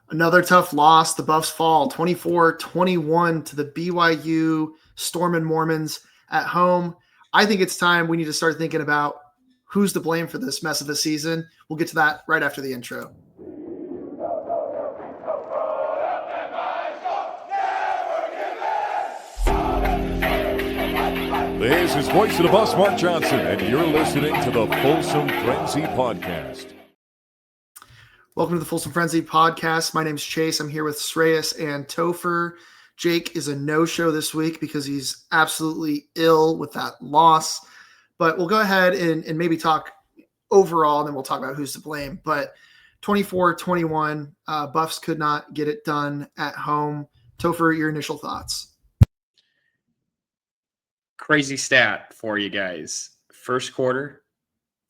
Another tough loss. The Buffs fall 24-21 to the BYU Storm and Mormons at home. I think it's time we need to start thinking about who's to blame for this mess of a season. We'll get to that right after the intro. This is Voice of the Bus, Mark Johnson, and you're listening to the Folsom Frenzy Podcast. Welcome to the Folsom Frenzy Podcast. My name's Chase. I'm here with Sreyas and Topher. Jake is a no-show this week because he's absolutely ill with that loss. But we'll go ahead and maybe talk overall, and then we'll talk about who's to blame. But 24-21, Buffs could not get it done at home. Topher, your initial thoughts? Crazy stat for you guys. First quarter,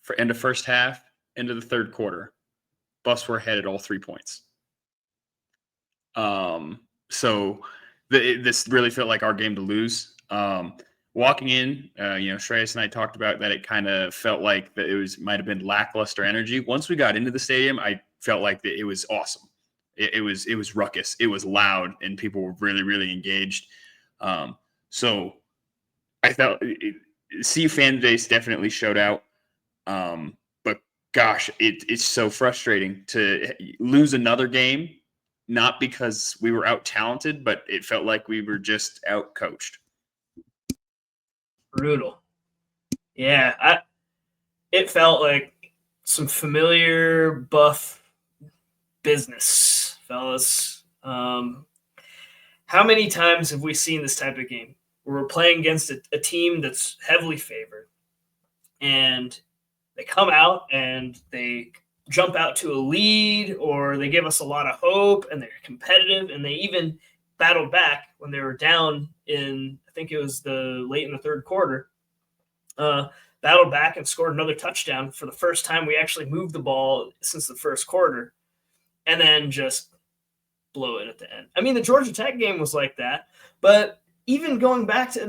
for end of first half, end of the third quarter, Buffs were ahead at all 3 points. So this really felt like our game to lose. Walking in, Sreyas and I talked about that. It kind of felt like that it might have been lackluster energy. Once we got into the stadium, I felt like that it was awesome. It was ruckus. It was loud, and people were really, really engaged. So I felt CU fan base definitely showed out. But gosh, it's so frustrating to lose another game, not because we were out talented, but it felt like we were just out coached. Brutal. Yeah, it felt like some familiar Buff business, fellas. How many times have we seen this type of game where we're playing against a team that's heavily favored, and they come out and they jump out to a lead, or they give us a lot of hope and they're competitive, and they even battled back when they were down in, I think it was late in the third quarter, battled back and scored another touchdown for the first time we actually moved the ball since the first quarter, and then just blow it at the end. I mean, the Georgia Tech game was like that, but even going back to,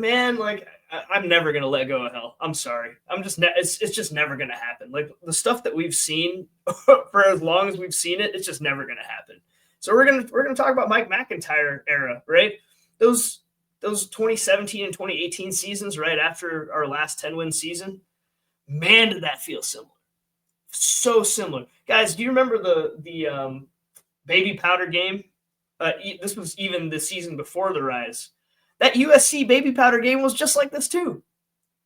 I'm never going to let go of hell. I'm sorry. It's just never going to happen. Like, the stuff that we've seen for as long as we've seen it, it's just never going to happen. So we're going to talk about Mike McIntyre era, right? Those 2017 and 2018 seasons right after our last 10-win season, man, did that feel similar. So similar. Guys, do you remember the baby powder game? This was even the season before the rise. That USC baby powder game was just like this too.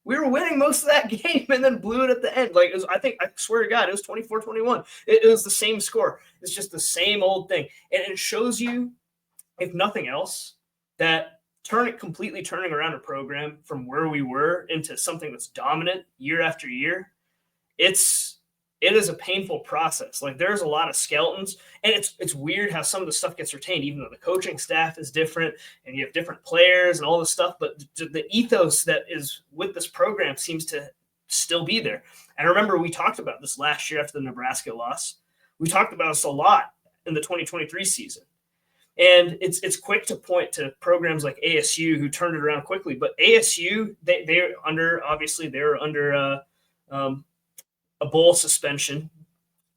We were winning most of that game and then blew it at the end. Like, I swear to God, it was 24-21. It was the same score. It's just the same old thing. And it shows you, if nothing else, that completely turning around a program from where we were into something that's dominant year after year, it is a painful process. Like, there's a lot of skeletons, and it's weird how some of the stuff gets retained, even though the coaching staff is different and you have different players and all this stuff. But the ethos that is with this program seems to still be there. And I remember we talked about this last year after the Nebraska loss. We talked about this a lot in the 2023 season. And it's quick to point to programs like ASU who turned it around quickly. But ASU, they're under a bowl suspension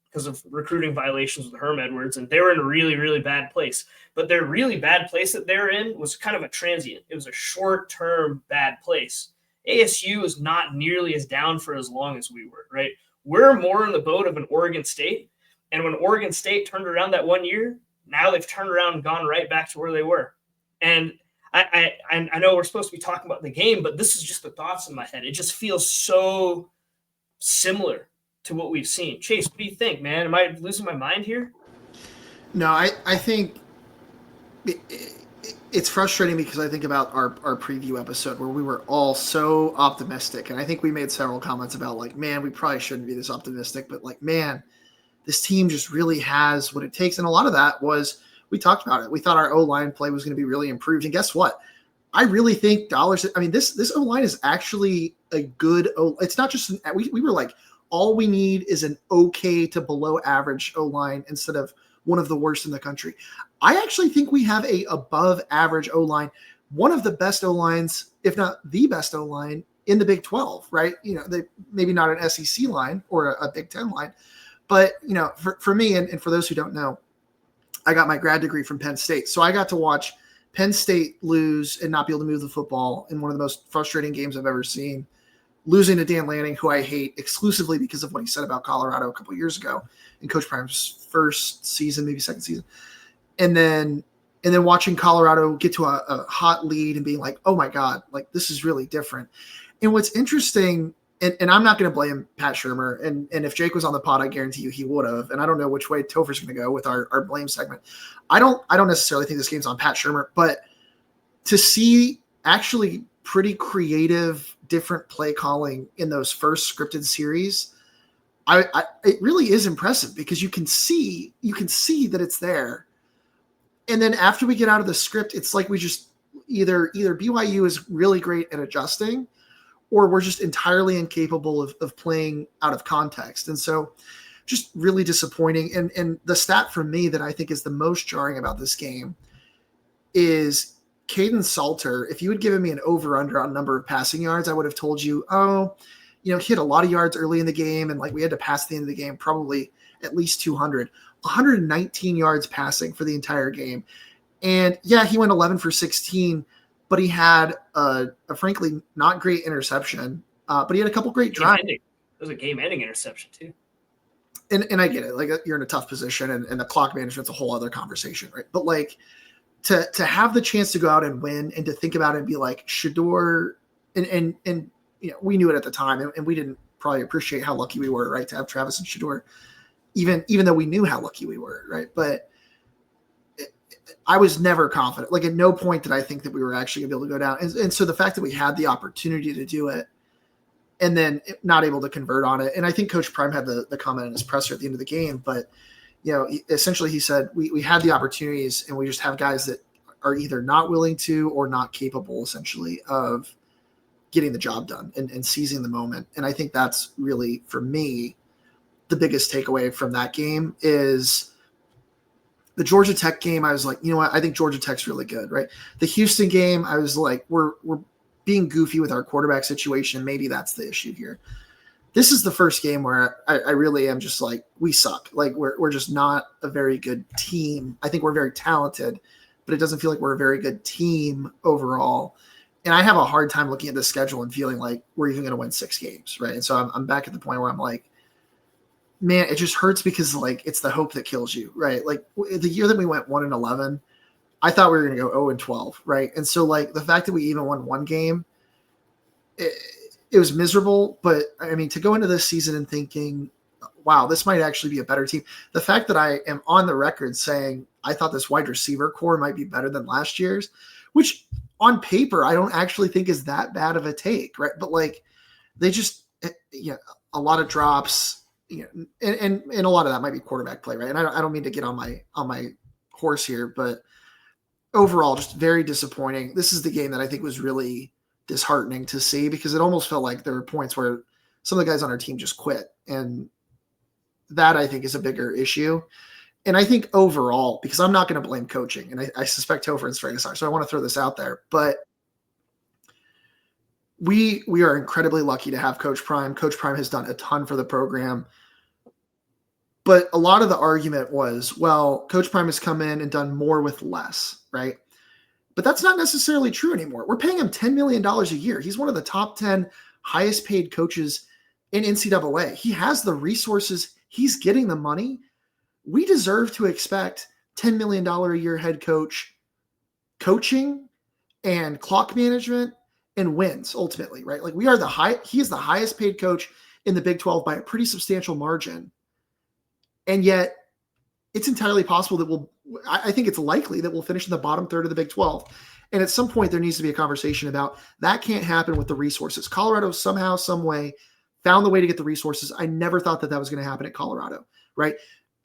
because of recruiting violations with Herm Edwards, and they were in a really, really bad place. But their really bad place that they're in was kind of a transient. It was a short-term bad place. ASU is not nearly as down for as long as we were, right? We're more in the boat of an Oregon State, and when Oregon State turned around that 1 year, now they've turned around and gone right back to where they were. And I know we're supposed to be talking about the game, but this is just the thoughts in my head. It just feels so similar to what we've seen. Chase, what do you think, man? Am I losing my mind here? No, I think it's frustrating because I think about our preview episode where we were all so optimistic. And I think we made several comments about, like, man, we probably shouldn't be this optimistic, but, like, man, this team just really has what it takes. And a lot of that was, we talked about it. We thought our O-line play was going to be really improved. And guess what? I really think this O-line is actually a good it's not just we were like, all we need is an okay to below average O-line instead of one of the worst in the country. I actually think we have a above average O-line, one of the best O-lines, if not the best O-line in the Big 12, right? Maybe not an SEC line or a Big 10 line, but for me, and for those who don't know, I got my grad degree from Penn State. So I got to watch Penn State lose and not be able to move the football in one of the most frustrating games I've ever seen, losing to Dan Lanning, who I hate exclusively because of what he said about Colorado a couple of years ago in Coach Prime's first season, maybe second season. And then watching Colorado get to a hot lead and being like, oh my God, like this is really different. And what's interesting, and I'm not going to blame Pat Shurmur, and if Jake was on the pod, I guarantee you he would have. And I don't know which way Topher's going to go with our blame segment. I don't necessarily think this game's on Pat Shurmur, but to see actually pretty creative, different play calling in those first scripted series, it really is impressive because you can see that it's there. And then after we get out of the script, it's like we just either BYU is really great at adjusting, or we're just entirely incapable of playing out of context. And so just really disappointing. And the stat for me that I think is the most jarring about this game is Caden Salter. If you had given me an over-under on number of passing yards, I would have told you, he hit a lot of yards early in the game, and like we had to pass at the end of the game, probably at least 200. 119 yards passing for the entire game. And yeah, he went 11 for 16, but he had a frankly not great interception. But he had a couple great drives. It was a game-ending interception too. And I get it. Like you're in a tough position, and the clock management's a whole other conversation, right? But like to have the chance to go out and win, and to think about it and be like Shedeur, and we knew it at the time, and we didn't probably appreciate how lucky we were, right, to have Travis and Shedeur, even though we knew how lucky we were, right? But I was never confident. Like at no point did I think that we were actually going to be able to go down. And so the fact that we had the opportunity to do it and then not able to convert on it. And I think Coach Prime had the comment in his presser at the end of the game, but essentially he said, we had the opportunities and we just have guys that are either not willing to or not capable essentially of getting the job done and seizing the moment. And I think that's really, for me, the biggest takeaway from that game is the Georgia Tech game. I was like, you know what? I think Georgia Tech's really good, right? The Houston game, I was like, we're being goofy with our quarterback situation. Maybe that's the issue here. This is the first game where I really am just like, we suck. Like we're just not a very good team. I think we're very talented, but it doesn't feel like we're a very good team overall. And I have a hard time looking at the schedule and feeling like we're even going to win 6 games, right? And so I'm back at the point where I'm like, man, it just hurts because like it's the hope that kills you, right? Like the year that we went 1-11, I thought we were going to go 0-12, right? And so like the fact that we even won one game, it was miserable. But I mean, to go into this season and thinking, wow, this might actually be a better team. The fact that I am on the record saying I thought this wide receiver core might be better than last year's, which on paper I don't actually think is that bad of a take, right? But like they just, a lot of drops. And a lot of that might be quarterback play, right? And I don't mean to get on my horse here, but overall, just very disappointing. This is the game that I think was really disheartening to see because it almost felt like there were points where some of the guys on our team just quit, and that I think is a bigger issue. And I think overall, because I'm not going to blame coaching, and I suspect Topher and Sreyas are, so I want to throw this out there, but we are incredibly lucky to have Coach Prime. Coach Prime has done a ton for the program. But a lot of the argument was, well, Coach Prime has come in and done more with less, right? But that's not necessarily true anymore. We're paying him $10 million a year. He's one of the top 10 highest paid coaches in NCAA. He has the resources. He's getting the money. We deserve to expect $10 million a year head coach coaching and clock management and wins ultimately, right? Like he is the highest paid coach in the Big 12 by a pretty substantial margin. And yet it's entirely possible that I think it's likely that we'll finish in the bottom third of the Big 12. And at some point there needs to be a conversation about that can't happen with the resources. Colorado somehow, some way found the way to get the resources. I never thought that was going to happen at Colorado, right?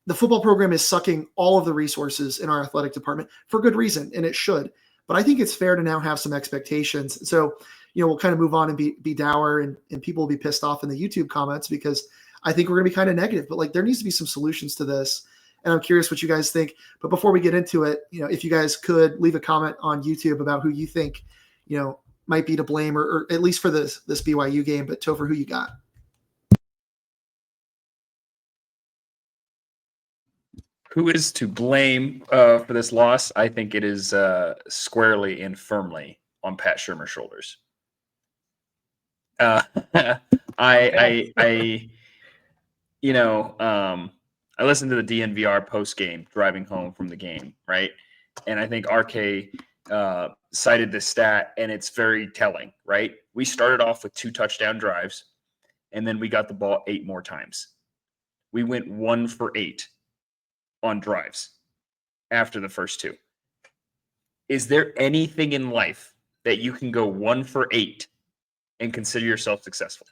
The football program is sucking all of the resources in our athletic department for good reason, and it should. But I think it's fair to now have some expectations. So, we'll kind of move on and be dour, and people will be pissed off in the YouTube comments because I think we're going to be kind of negative. But like there needs to be some solutions to this. And I'm curious what you guys think. But before we get into it, if you guys could leave a comment on YouTube about who you think, might be to blame, or at least for this BYU game. But Topher, who you got? Who is to blame for this loss? I think it is squarely and firmly on Pat Shurmur's shoulders. I I listened to the DNVR post game driving home from the game, right? And I think RK cited this stat, and it's very telling, right? We started off with 2 touchdown drives, and then we got the ball 8 more times. We went 1 for 8 on drives after the first 2. Is there anything in life that you can go 1 for 8 and consider yourself successful?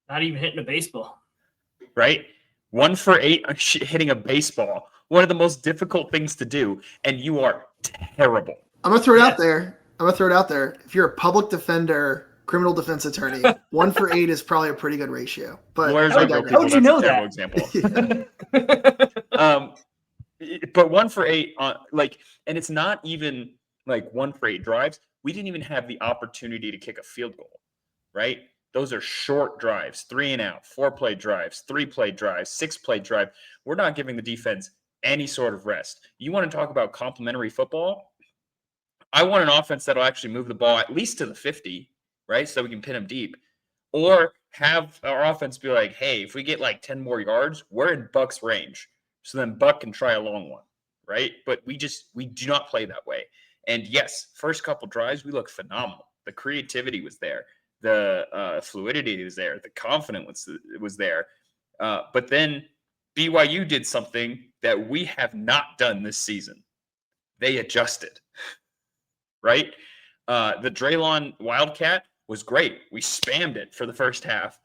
Not even hitting a baseball. Right? 1 for 8 hitting a baseball. One of the most difficult things to do, and you are terrible. I'm going to throw it out there. If you're a public defender, criminal defense attorney, 1 for 8 is probably a pretty good ratio. But how would you know that? Example. But 1 for 8, and it's not even like 1 for 8 drives. We didn't even have the opportunity to kick a field goal, right? Those are short drives, 3 and out, 4-play drives, 3-play drives, 6-play drive. We're not giving the defense any sort of rest. You want to talk about complementary football? I want an offense that'll actually move the ball at least to the 50, right? So we can pin them deep. Or have our offense be like, hey, if we get like 10 more yards, we're in Buck's range. So then Buck can try a long one, right? But we do not play that way. And yes, first couple drives, we look phenomenal. The creativity was there. The fluidity was there. The confidence was there. But then BYU did something that we have not done this season. They adjusted, right? The Draylon Wildcat was great. We spammed it for the first half.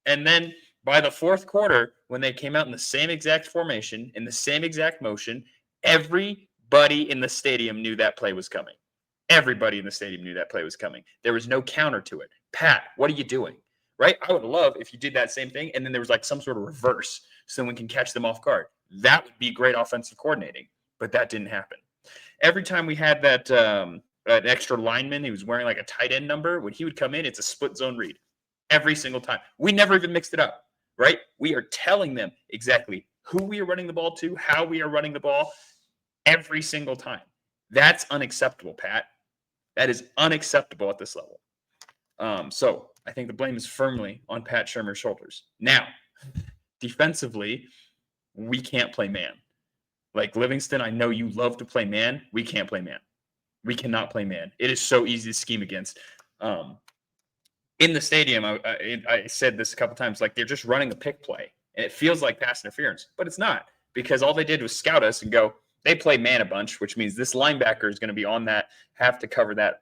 And then by the fourth quarter, when they came out in the same exact formation, in the same exact motion, everybody in the stadium knew that play was coming. Everybody in the stadium knew that play was coming. There was no counter to it. Pat, what are you doing? Right? I would love if you did that same thing and then there was like some sort of reverse so we can catch them off guard. That would be great offensive coordinating, but that didn't happen. Every time we had that extra lineman, he was wearing like a tight end number. When he would come in, it's a split zone read every single time. We never even mixed it up, right? We are telling them exactly who we are running the ball to, how we are running the ball every single time. That's unacceptable, Pat. That is unacceptable at this level. So I think the blame is firmly on Pat Shurmur's shoulders. Now, defensively, we can't play man. Like Livingston, I know you love to play man. We can't play man. We cannot play man. It is so easy to scheme against. In the stadium, I said this a couple times, like they're just running a pick play. And it feels like pass interference, but it's not. Because all they did was scout us and go, they play man a bunch, which means this linebacker is going to be on that, have to cover that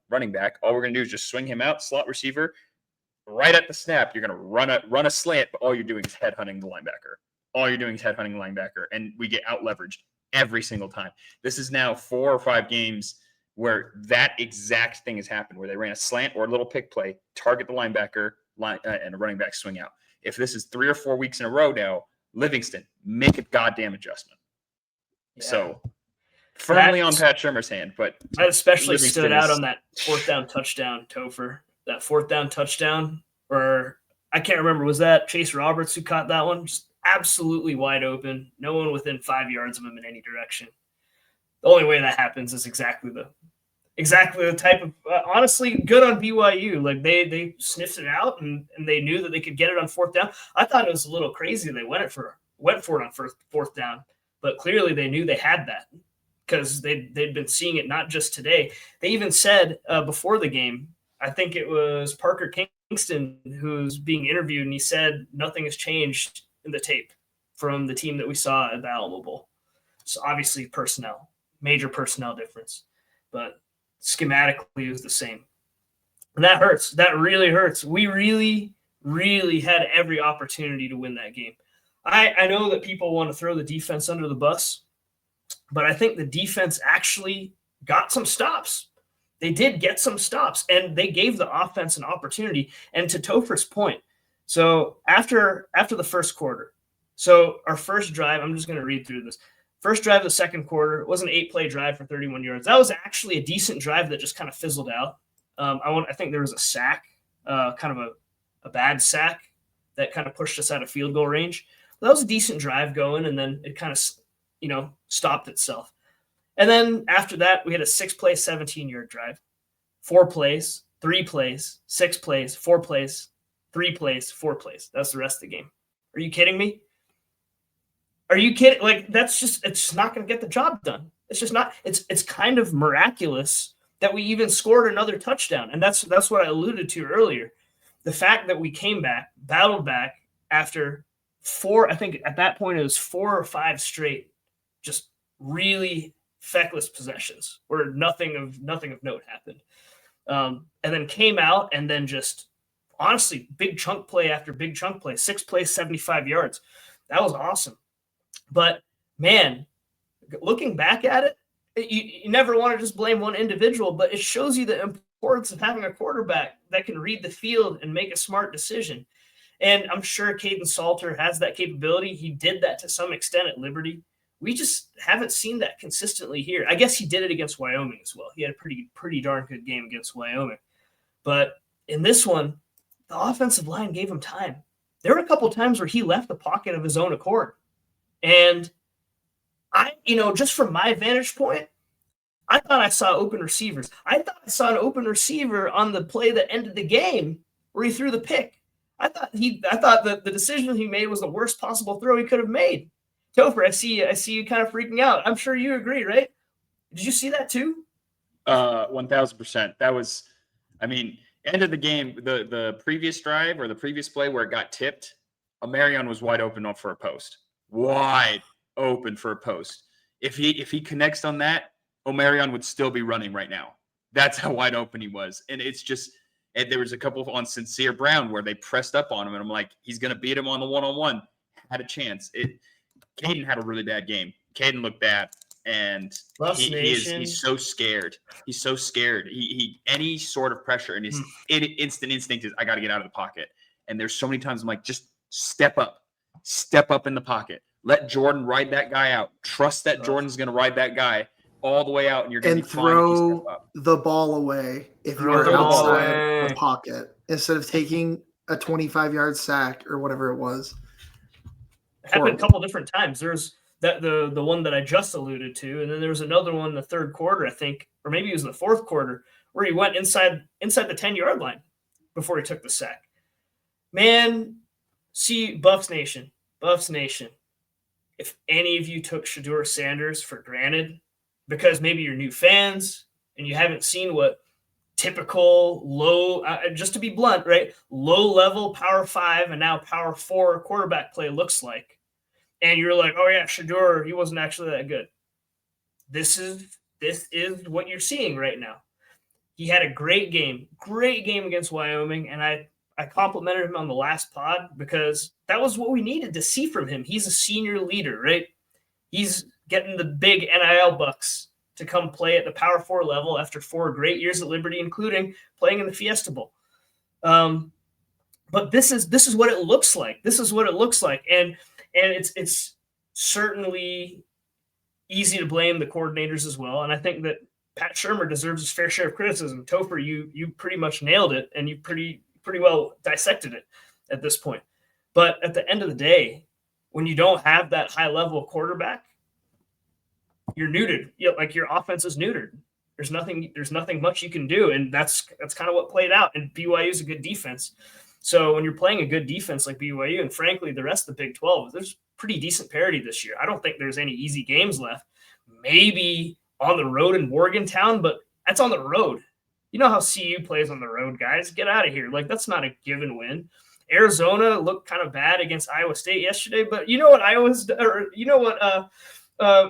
running back. All we're going to do is just swing him out, slot receiver. Right at the snap, you're going to run a slant, but all you're doing is headhunting the linebacker. All you're doing is headhunting the linebacker, and we get out-leveraged every single time. This is now 4 or 5 games where that exact thing has happened, where they ran a slant or a little pick play, target the linebacker, and a running back swing out. If this is 3 or 4 weeks in a row now, Livingston, make a goddamn adjustment. Yeah. So firmly on Pat Shurmur's hand, but that especially stood out on that 4th down touchdown, Topher. That 4th down touchdown, or I can't remember, was that Chase Roberts who caught that one? Just absolutely wide open. No one within 5 yards of him in any direction. The only way that happens is exactly the type of honestly good on BYU. Like they sniffed it out and they knew that they could get it on 4th down. I thought it was a little crazy they went for it on 4th down. But clearly they knew they had that because they'd been seeing it not just today. They even said before the game, I think it was Parker Kingston who's being interviewed, and he said nothing has changed in the tape from the team that we saw at the Alamo Bowl. So obviously major personnel difference, but schematically it was the same. And that hurts. That really hurts. We really, really had every opportunity to win that game. I know that people want to throw the defense under the bus, but I think the defense actually got some stops. They did get some stops, and they gave the offense an opportunity. And to Topher's point, so after the first quarter, so our first drive, I'm just going to read through this. First drive of the second quarter was an 8-play drive for 31 yards. That was actually a decent drive that just kind of fizzled out. I think there was a sack, kind of a bad sack that kind of pushed us out of field goal range. That was a decent drive going, and then it kind of stopped itself. And then after that, we had a 6-play, 17-yard drive, 4 plays, 3 plays, 6 plays, 4 plays, 3 plays, 4 plays. That's the rest of the game. Are you kidding me? Are you kidding? Like, it's just not going to get the job done. It's just not. It's kind of miraculous that we even scored another touchdown. And that's what I alluded to earlier. The fact that we came back, battled back after 4, I think at that point it was 4 or 5 straight, just really feckless possessions where nothing of note happened. And then came out and then just honestly, big chunk play after big chunk play, 6 plays, 75 yards. That was awesome. But man, looking back at it, you never want to just blame one individual, but it shows you the importance of having a quarterback that can read the field and make a smart decision. And I'm sure Caden Salter has that capability. He did that to some extent at Liberty. We just haven't seen that consistently here. I guess he did it against Wyoming as well. He had a pretty darn good game against Wyoming. But in this one, the offensive line gave him time. There were a couple of times where he left the pocket of his own accord. And just from my vantage point, I thought I saw open receivers. I thought I saw an open receiver on the play that ended the game where he threw the pick. I thought the decision he made was the worst possible throw he could have made. Topher, I see you kind of freaking out. I'm sure you agree, right? Did you see that too? 1,000%. That was, end of the game, the previous drive or the previous play where it got tipped, Omarion was wide open for a post. Wide open for a post. If he connects on that, Omarion would still be running right now. That's how wide open he was. And it's just, and there was a couple on Sincere Brown where they pressed up on him, and I'm like, he's going to beat him on the one-on-one. Had a chance. Caden had a really bad game. Caden looked bad, and he's so scared. He's so scared. He any sort of pressure, and his instant instinct is, I got to get out of the pocket. And there's so many times I'm like, just step up in the pocket. Let Jordan ride that guy out. Trust that Jordan's going to ride that guy all the way out, and you're going to throw the ball away if you're outside the pocket instead of taking a 25-yard sack or whatever it was. It happened a couple different times. There's the one that I just alluded to, and then there was another one in the third quarter, I think, or maybe it was in the fourth quarter, where he went inside the 10-yard line before he took the sack. Man, see, Buffs Nation, if any of you took Shedeur Sanders for granted because maybe you're new fans and you haven't seen what typical low, just to be blunt, right, low-level Power 5 and now Power 4 quarterback play looks like, and you're like, oh, yeah, Shedeur, he wasn't actually that good. This is what you're seeing right now. He had a great game against Wyoming, and I complimented him on the last pod because that was what we needed to see from him. He's a senior leader, right? He's getting the big NIL bucks to come play at the Power 4 level after 4 great years at Liberty, including playing in the Fiesta Bowl. But this is what it looks like. And it's certainly easy to blame the coordinators as well. And I think that Pat Shurmur deserves his fair share of criticism. Topher, you pretty much nailed it, and you pretty well dissected it at this point. But at the end of the day, when you don't have that high-level quarterback, you're neutered. Like your offense is neutered. There's nothing much you can do, and that's kind of what played out. And BYU is a good defense. So when you're playing a good defense like BYU, and frankly the rest of the Big 12, there's pretty decent parity this year. I don't think there's any easy games left. Maybe on the road in Morgantown, but that's on the road. You know how CU plays on the road, guys. Get out of here. Like, that's not a given win. Arizona looked kind of bad against Iowa State yesterday, but you know what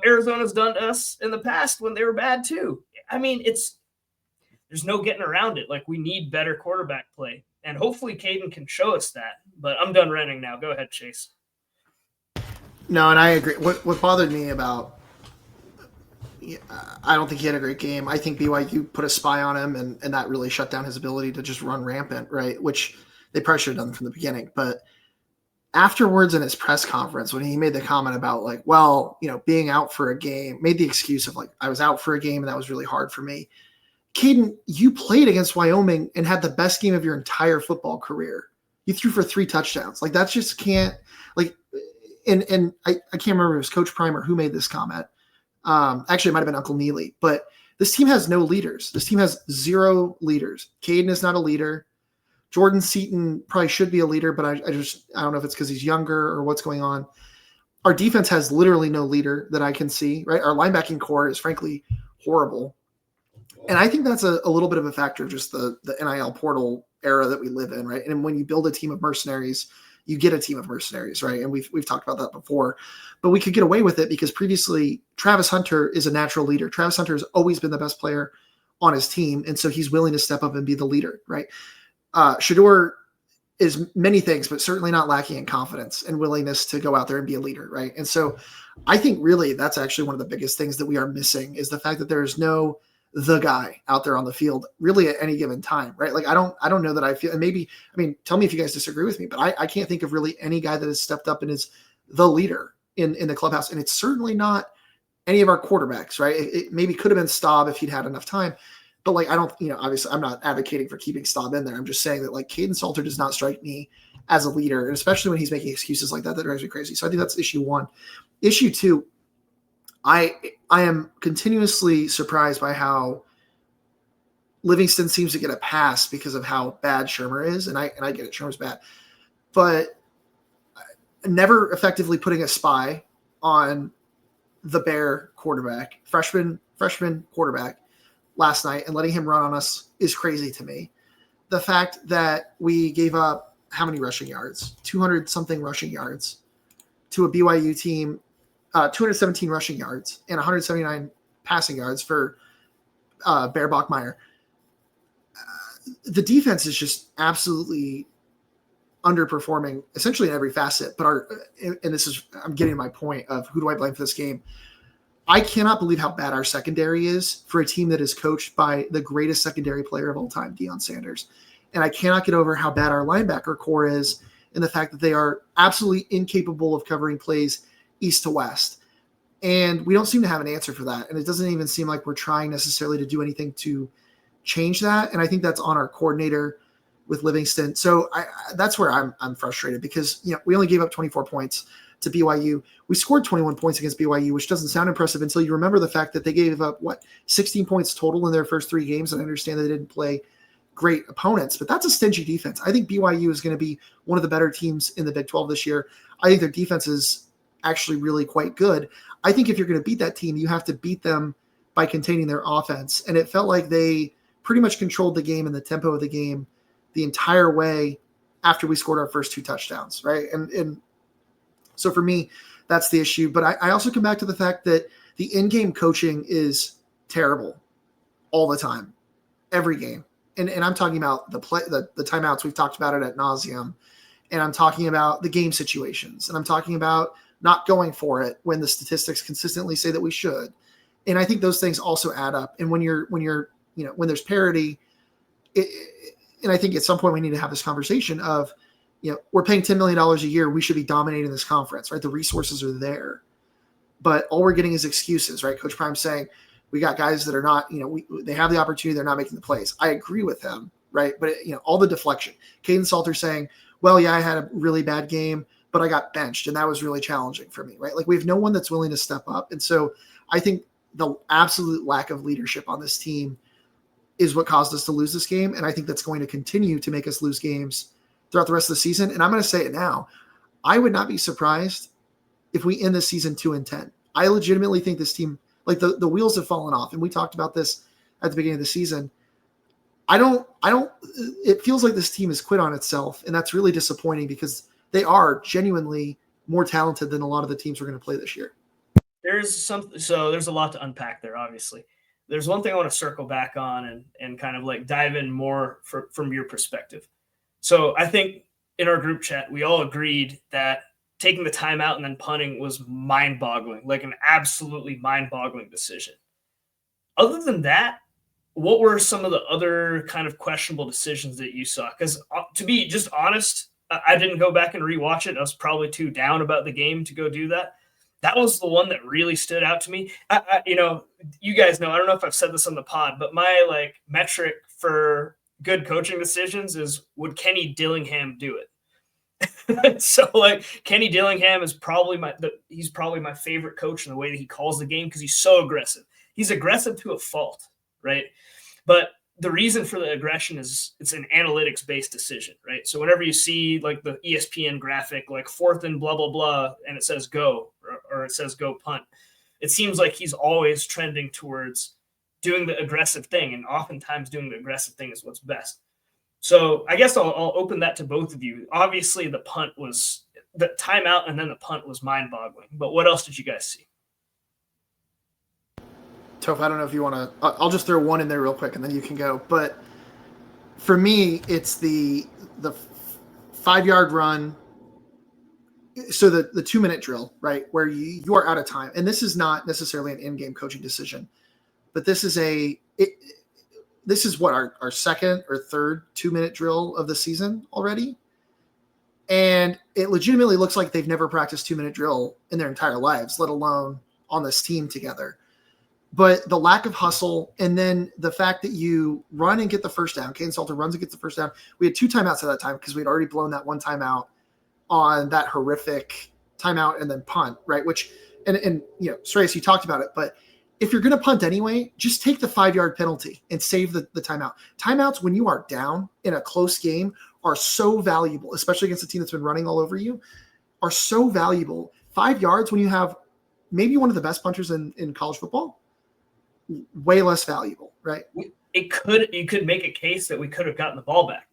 Arizona's done to us in the past when they were bad too. There's no getting around it. Like, we need better quarterback play, and hopefully Caden can show us that. But I'm done ranting now. Go ahead, Chase. No, and I agree. What bothered me about I don't think he had a great game. I think BYU put a spy on him, and that really shut down his ability to just run rampant, right? Which they probably should have done from the beginning. But afterwards in his press conference, when he made the comment about like, well, being out for a game, made the excuse of like, I was out for a game and that was really hard for me. Caden, you played against Wyoming and had the best game of your entire football career. You threw for 3 touchdowns. Like, that just can't, like, and I can't remember if it was Coach Primer who made this comment. Actually, it might have been Uncle Neely, but this team has no leaders. This team has 0 leaders. Caden is not a leader. Jordan Seaton probably should be a leader, but I don't know if it's because he's younger or what's going on. Our defense has literally no leader that I can see, right? Our linebacking core is frankly horrible. And I think that's a little bit of a factor of just the NIL portal era that we live in, right? And when you build a team of mercenaries, you get a team of mercenaries, right? And we've talked about that before. But we could get away with it because previously Travis Hunter is a natural leader. Travis Hunter has always been the best player on his team, and so he's willing to step up and be the leader, right? Shedeur is many things, but certainly not lacking in confidence and willingness to go out there and be a leader, right? And so I think really that's actually one of the biggest things that we are missing is the fact that there is no the guy out there on the field really at any given time, right? Like I don't know that I feel, and maybe, I mean, tell me if you guys disagree with me, but I can't think of really any guy that has stepped up and is the leader in the clubhouse. And it's certainly not any of our quarterbacks, right? It maybe could have been Staub if he'd had enough time. But like, I don't, obviously I'm not advocating for keeping Staub in there. I'm just saying that like Caden Salter does not strike me as a leader. And especially when he's making excuses like that drives me crazy. So I think that's issue 1. Issue 2, I am continuously surprised by how Livingston seems to get a pass because of how bad Shermer is. And I get it. Shermer's bad, but never effectively putting a spy on the Bear quarterback, freshman quarterback last night and letting him run on us is crazy to me. The fact that we gave up how many rushing yards, 200 something rushing yards to a BYU team, 217 rushing yards and 179 passing yards for Bear Bachmeier. The defense is just absolutely underperforming essentially in every facet, but and this is, I'm getting my point of who do I blame for this game? I cannot believe how bad our secondary is for a team that is coached by the greatest secondary player of all time, Deion Sanders. And I cannot get over how bad our linebacker core is and the fact that they are absolutely incapable of covering plays east to west. And we don't seem to have an answer for that. And it doesn't even seem like we're trying necessarily to do anything to change that. And I think that's on our coordinator with Livingston. So that's where I'm frustrated because, we only gave up 24 points to BYU. We scored 21 points against BYU, which doesn't sound impressive until you remember the fact that they gave up 16 points total in their first 3 games. And I understand they didn't play great opponents, but that's a stingy defense. I think BYU is going to be one of the better teams in the Big 12 this year. I think their defense is actually really quite good. I think if you're going to beat that team, you have to beat them by containing their offense. And it felt like they pretty much controlled the game and the tempo of the game the entire way after we scored our first 2 touchdowns, right? And so for me, that's the issue. But I also come back to the fact that the in-game coaching is terrible all the time, every game. And I'm talking about the timeouts. We've talked about it ad nauseum. And I'm talking about the game situations. And I'm talking about not going for it when the statistics consistently say that we should. And I think those things also add up. And when there's parity, and I think at some point we need to have this conversation of, we're paying $10 million a year. We should be dominating this conference, right? The resources are there, but all we're getting is excuses, right? Coach Prime saying we got guys that are not, they have the opportunity. They're not making the plays. I agree with him, right? But all the deflection, Caden Salter saying, well, yeah, I had a really bad game, but I got benched and that was really challenging for me, right? Like we have no one that's willing to step up. And so I think the absolute lack of leadership on this team is what caused us to lose this game. And I think that's going to continue to make us lose games throughout the rest of the season. And I'm going to say it now. I would not be surprised if we end the season 2-10. I legitimately think this team, like the wheels have fallen off. And we talked about this at the beginning of the season. It feels like this team has quit on itself. And that's really disappointing because they are genuinely more talented than a lot of the teams we're going to play this year. There's a lot to unpack there, obviously. There's one thing I want to circle back on and kind of like dive in more from your perspective. So I think in our group chat, we all agreed that taking the timeout and then punting was mind-boggling, like an absolutely mind-boggling decision. Other than that, what were some of the other kind of questionable decisions that you saw? Because to be just honest, I didn't go back and rewatch it. I was probably too down about the game to go do that. That was the one that really stood out to me. You guys know, I don't know if I've said this on the pod, but my metric for good coaching decisions is, would Kenny Dillingham do it? So like Kenny Dillingham is probably he's probably my favorite coach in the way that he calls the game because he's so aggressive. He's aggressive to a fault, right? But the reason for the aggression is it's an analytics based decision, right? So whenever you see like the ESPN graphic, like 4th and blah, blah, blah, and it says go or it says go punt, it seems like he's always trending towards doing the aggressive thing. And oftentimes doing the aggressive thing is what's best. So I guess I'll open that to both of you. Obviously the timeout and then the punt was mind boggling, but what else did you guys see? Toph, I don't know if you want to. I'll just throw one in there real quick, and then you can go. But for me, it's the 5-yard run. So the 2-minute drill, right, where you are out of time, and this is not necessarily an in-game coaching decision, but this is this is what our second or third 2-minute drill of the season already, and it legitimately looks like they've never practiced 2-minute drill in their entire lives, let alone on this team together. But the lack of hustle, and then the fact that you run and get the first down. Caden Salter runs and gets the first down. We had 2 timeouts at that time because we'd already blown that one timeout on that horrific timeout and then punt, right? Which, and Sreyas, you talked about it, but if you're going to punt anyway, just take the 5-yard penalty and save the timeout. Timeouts, when you are down in a close game, are so valuable, especially against a team that's been running all over you, are so valuable. 5 yards when you have maybe one of the best punters in college football, way less valuable, right? You could make a case that we could have gotten the ball back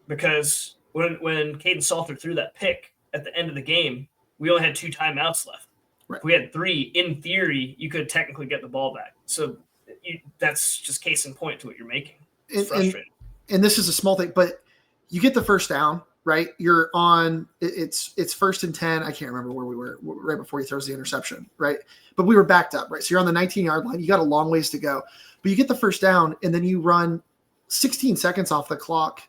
because when Caden Salter threw that pick at the end of the game, we only had 2 timeouts left. Right. If we had 3, in theory, you could technically get the ball back. So that's just case in point to what you're making. It's frustrating. And this is a small thing, but you get the first down, right? You're on, it's 1st and 10. I can't remember where we were right before he throws the interception, right? But we were backed up, right? So you're on the 19-yard line. You got a long ways to go. But you get the first down, and then you run 16 seconds off the clock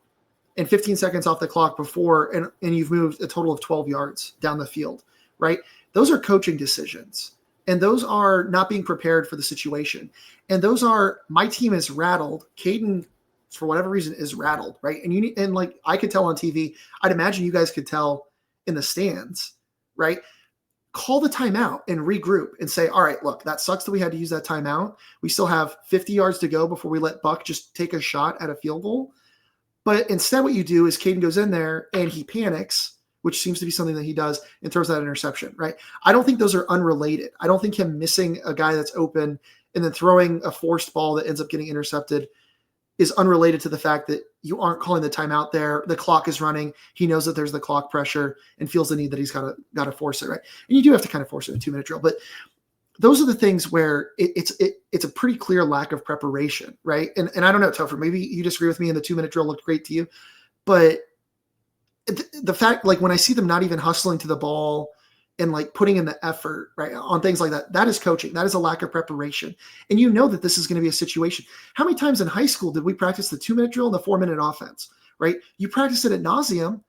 and 15 seconds off the clock before, and you've moved a total of 12 yards down the field, right? Those are coaching decisions, and those are not being prepared for the situation. And those are, my team is rattled. Caden, for whatever reason, is rattled, right? And like I could tell on TV, I'd imagine you guys could tell in the stands, right? Call the timeout and regroup and say, all right, look, that sucks that we had to use that timeout. We still have 50 yards to go before we let Buck just take a shot at a field goal. But instead what you do is Caden goes in there and he panics, which seems to be something that he does, and throws that interception, right? I don't think those are unrelated. I don't think him missing a guy that's open and then throwing a forced ball that ends up getting intercepted is unrelated to the fact that you aren't calling the timeout there. The clock is running. He knows that there's the clock pressure and feels the need that he's got to force it, right? And you do have to kind of force it in a 2-minute drill. But those are the things where it's a pretty clear lack of preparation, right? And I don't know, Topher, maybe you disagree with me and the 2-minute drill looked great to you. But the fact, like when I see them not even hustling to the ball and like putting in the effort, right, on things like that, that is coaching. That is a lack of preparation. And you know that this is going to be a situation. How many times in high school did we practice the 2-minute drill and the 4-minute offense, right? You practice it ad nauseum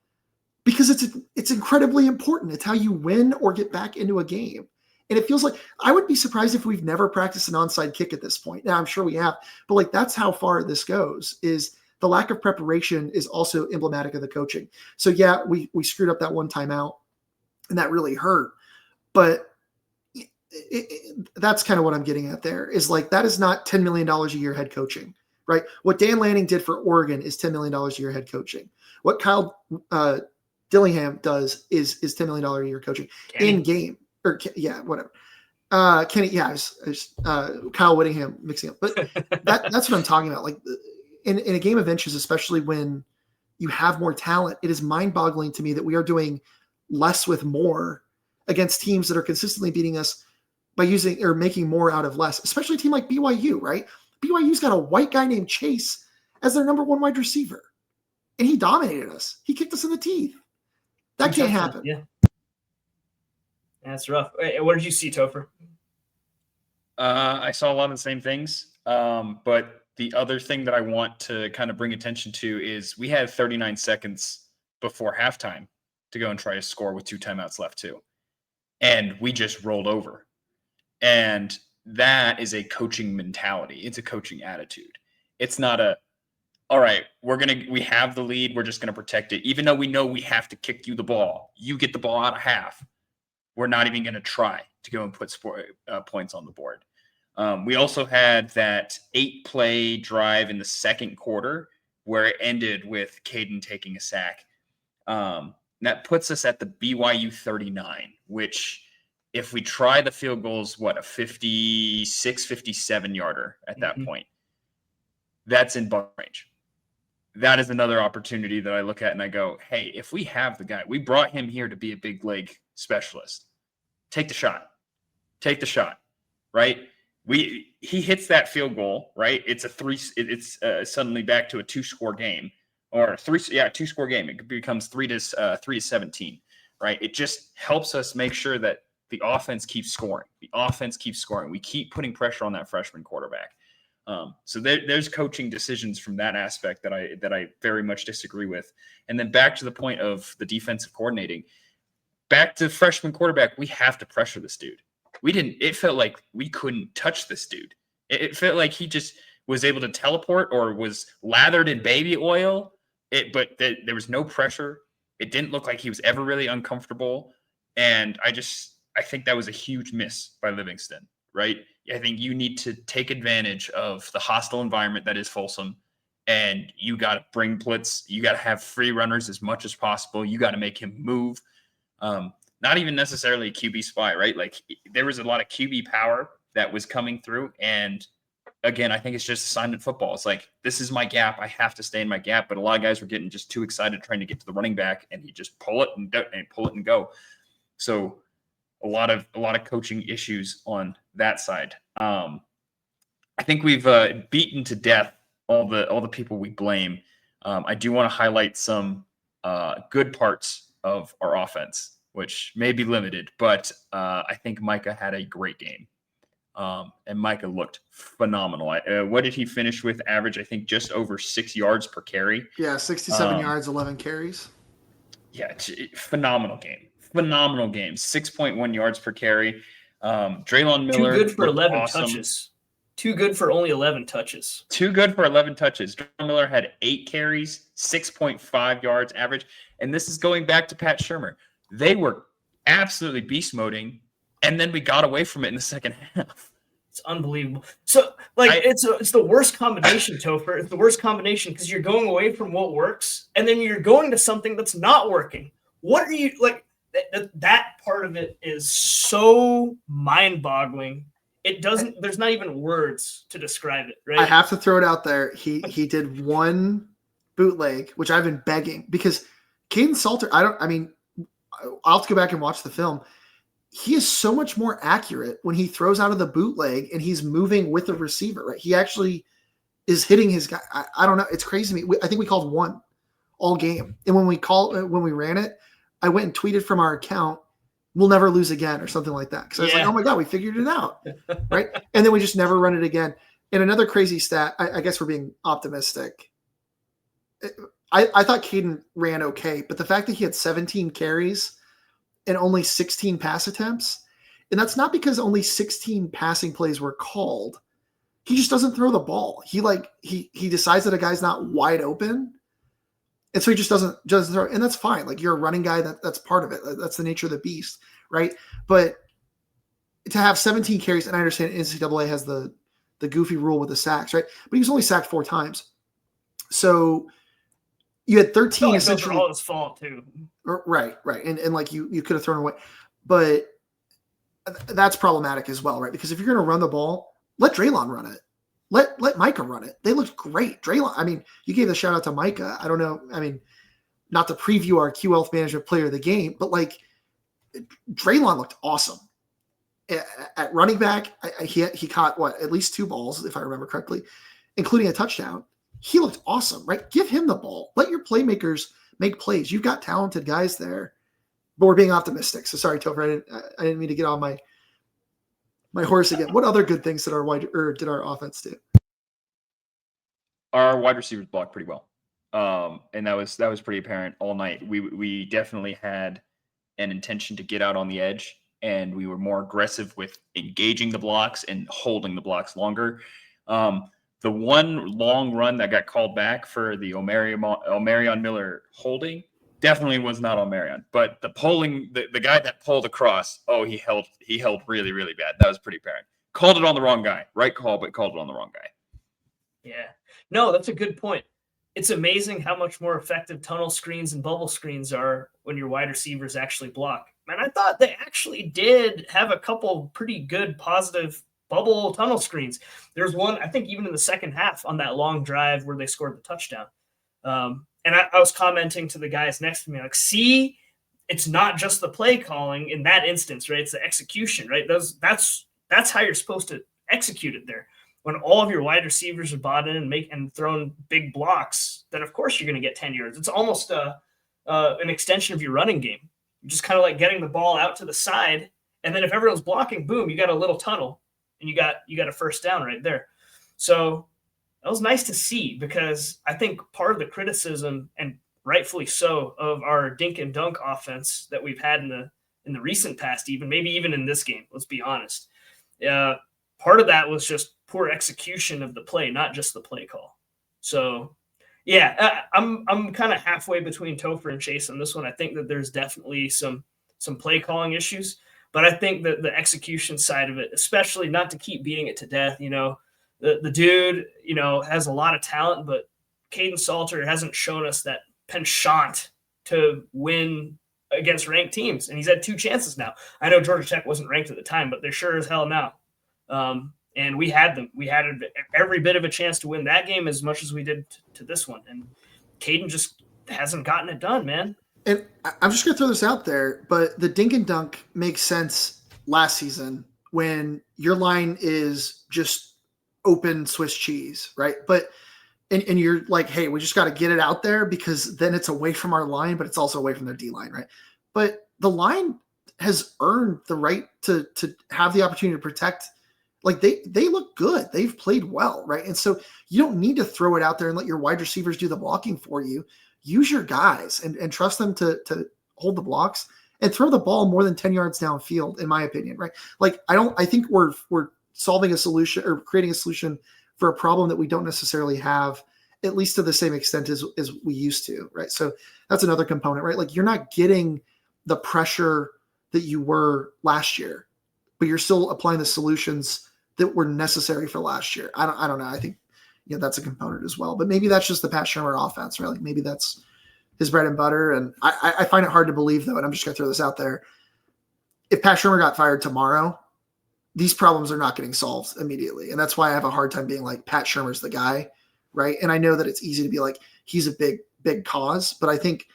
because it's incredibly important. It's how you win or get back into a game. And it feels like I would be surprised if we've never practiced an onside kick at this point. Now I'm sure we have, but like that's how far this goes, is the lack of preparation is also emblematic of the coaching. So yeah, we screwed up that one timeout and that really hurt, but that's kind of what I'm getting at there, is like, that is not $10 million a year head coaching, right? What Dan Lanning did for Oregon is $10 million a year head coaching. What Kyle Dillingham does is $10 million a year coaching in game, or yeah, whatever. Kenny, yeah, I was Kyle Whittingham mixing up, but that's what I'm talking about. Like in a game of inches, especially when you have more talent, it is mind-boggling to me that we are doing less with more against teams that are consistently beating us by using or making more out of less, especially a team like BYU, right? BYU's got a white guy named Chase as their number 1 wide receiver, and he dominated us. He kicked us in the teeth. That can't happen. Yeah. That's rough. What did you see, Topher? I saw a lot of the same things, but the other thing that I want to kind of bring attention to is we had 39 seconds before halftime to go and try to score with 2 timeouts left too. And we just rolled over. And that is a coaching mentality. It's a coaching attitude. It's not a, all right, we have the lead. We're just going to protect it. Even though we know we have to kick you the ball, you get the ball out of half. We're not even going to try to go and put points on the board. We also had that 8-play drive in the second quarter where it ended with Caden taking a sack. That puts us at the BYU 39, which if we try the field goals, a 56, 57 yarder at that point. That's in buck range. That is another opportunity that I look at and I go, hey, if we have the guy, we brought him here to be a big leg specialist. Take the shot. Take the shot, right? He hits that field goal, right? It's suddenly back to a 2-score game or 2-score game. It becomes 3-17, right? It just helps us make sure that the offense keeps scoring. We keep putting pressure on that freshman quarterback. So there's coaching decisions from that aspect that I very much disagree with. And then back to the point of the defensive coordinating, back to freshman quarterback, we have to pressure this dude. It felt like we couldn't touch this dude. It felt like he just was able to teleport or was lathered in baby oil. But there was no pressure. It didn't look like he was ever really uncomfortable. And I think that was a huge miss by Livingston, right? I think you need to take advantage of the hostile environment that is Folsom, and you got to bring blitz. You got to have free runners as much as possible. You got to make him move. Not even necessarily a QB spy, right? Like there was a lot of QB power that was coming through. And again, I think it's just assignment football. It's like, this is my gap. I have to stay in my gap. But a lot of guys were getting just too excited trying to get to the running back, and he just pull it and go. So a lot of coaching issues on that side. I think we've beaten to death all the people we blame. I do want to highlight some good parts of our offense, which may be limited, but I think Micah had a great game. And Micah looked phenomenal. What did he finish with? Average, I think, just over 6 yards per carry. Yeah, 67 yards, 11 carries. Yeah, phenomenal game. 6.1 yards per carry. Draylon Miller. Too good for 11 awesome. touches. Too good for only 11 touches. Too good for 11 touches. Draylon Miller had 8 carries, 6.5 yards average. And this is going back to Pat Shurmur. They were absolutely beast moding, and then we got away from it in the second half. It's unbelievable. So, it's the worst combination, Topher. It's the worst combination because you're going away from what works, and then you're going to something that's not working. What are you like? That part of it is so mind-boggling. It doesn't. There's not even words to describe it. Right? I have to throw it out there. He did one bootleg, which I've been begging because Caden Salter. I'll have to go back and watch the film. He is so much more accurate when he throws out of the bootleg and he's moving with the receiver, right? He actually is hitting his guy. I don't know. It's crazy to me. I think we called one all game. And when we ran it, I went and tweeted from our account, "We'll never lose again," or something like that. Because I was like, oh my God, we figured it out. Right. And then we just never run it again. And another crazy stat, I guess we're being optimistic. I thought Caden ran okay, but the fact that he had 17 carries and only 16 pass attempts, and that's not because only 16 passing plays were called. He just doesn't throw the ball. He decides that a guy's not wide open, and so he just doesn't throw. And that's fine. Like, you're a running guy, that's part of it. That's the nature of the beast, right? But to have 17 carries, and I understand NCAA has the goofy rule with the sacks, right? But he was only sacked 4 times, so you had 13 essentially. All his fault too. Right. And like you could have thrown away, but that's problematic as well, right? Because if you're going to run the ball, let Draylon run it. Let Micah run it. They looked great. Draylon, you gave the shout out to Micah. I don't know. Not to preview our Q Wealth Management player of the game, but like Draylon looked awesome at running back. He caught at least 2 balls, if I remember correctly, including a touchdown. He looked awesome, right? Give him the ball. Let your playmakers make plays. You've got talented guys there, but we're being optimistic. So sorry, Topher, I didn't mean to get on my horse again. What other good things did our offense do? Our wide receivers blocked pretty well, and that was pretty apparent all night. We definitely had an intention to get out on the edge, and we were more aggressive with engaging the blocks and holding the blocks longer. The one long run that got called back for the Omarion Miller holding definitely was not Omarion. But the guy that pulled across, he held really, really bad. That was pretty apparent. Called it on the wrong guy. Right call, but called it on the wrong guy. Yeah. No, that's a good point. It's amazing how much more effective tunnel screens and bubble screens are when your wide receivers actually block. And I thought they actually did have a couple pretty good positive bubble tunnel screens. There's one, I think, even in the second half on that long drive where they scored the touchdown. And I was commenting to the guys next to me, like, see, it's not just the play calling in that instance, right? It's the execution, right? That's how you're supposed to execute it there. When all of your wide receivers are bought in and thrown big blocks, then of course you're going to get 10 yards. It's almost an extension of your running game. You're just kind of like getting the ball out to the side, and then if everyone's blocking, boom, you got a little tunnel, and you got a first down right there. So that was nice to see, because I think part of the criticism, and rightfully so, of our dink and dunk offense that we've had in the recent past, maybe even in this game, let's be honest. Part of that was just poor execution of the play, not just the play call. So, yeah, I'm kind of halfway between Topher and Chase on this one. I think that there's definitely some play calling issues, but I think that the execution side of it, especially, not to keep beating it to death, the dude, has a lot of talent, but Caden Salter hasn't shown us that penchant to win against ranked teams, and he's had 2 chances now. I know Georgia Tech wasn't ranked at the time, but they're sure as hell now. And we had them. We had every bit of a chance to win that game as much as we did to this one. And Caden just hasn't gotten it done, man. And I'm just going to throw this out there, but the dink and dunk makes sense last season when your line is just open Swiss cheese, right? But and you're like, hey, we just got to get it out there, because then it's away from our line, but it's also away from their D line, right? But the line has earned the right to have the opportunity to protect. Like they look good. They've played well, right? And so you don't need to throw it out there and let your wide receivers do the blocking for you. Use your guys and trust them to hold the blocks and throw the ball more than 10 yards downfield, in my opinion, right? Like I think we're solving a solution or creating a solution for a problem that we don't necessarily have, at least to the same extent as we used to, right? So that's another component, right? Like you're not getting the pressure that you were last year, but you're still applying the solutions that were necessary for last year. I don't know. I think that's a component as well. But maybe that's just the Pat Shurmur offense, right? Like maybe that's his bread and butter. And I find it hard to believe, though, and I'm just going to throw this out there. If Pat Shurmur got fired tomorrow, these problems are not getting solved immediately. And that's why I have a hard time being like, Pat Shurmur's the guy, right? And I know that it's easy to be like, he's a big cause, but I think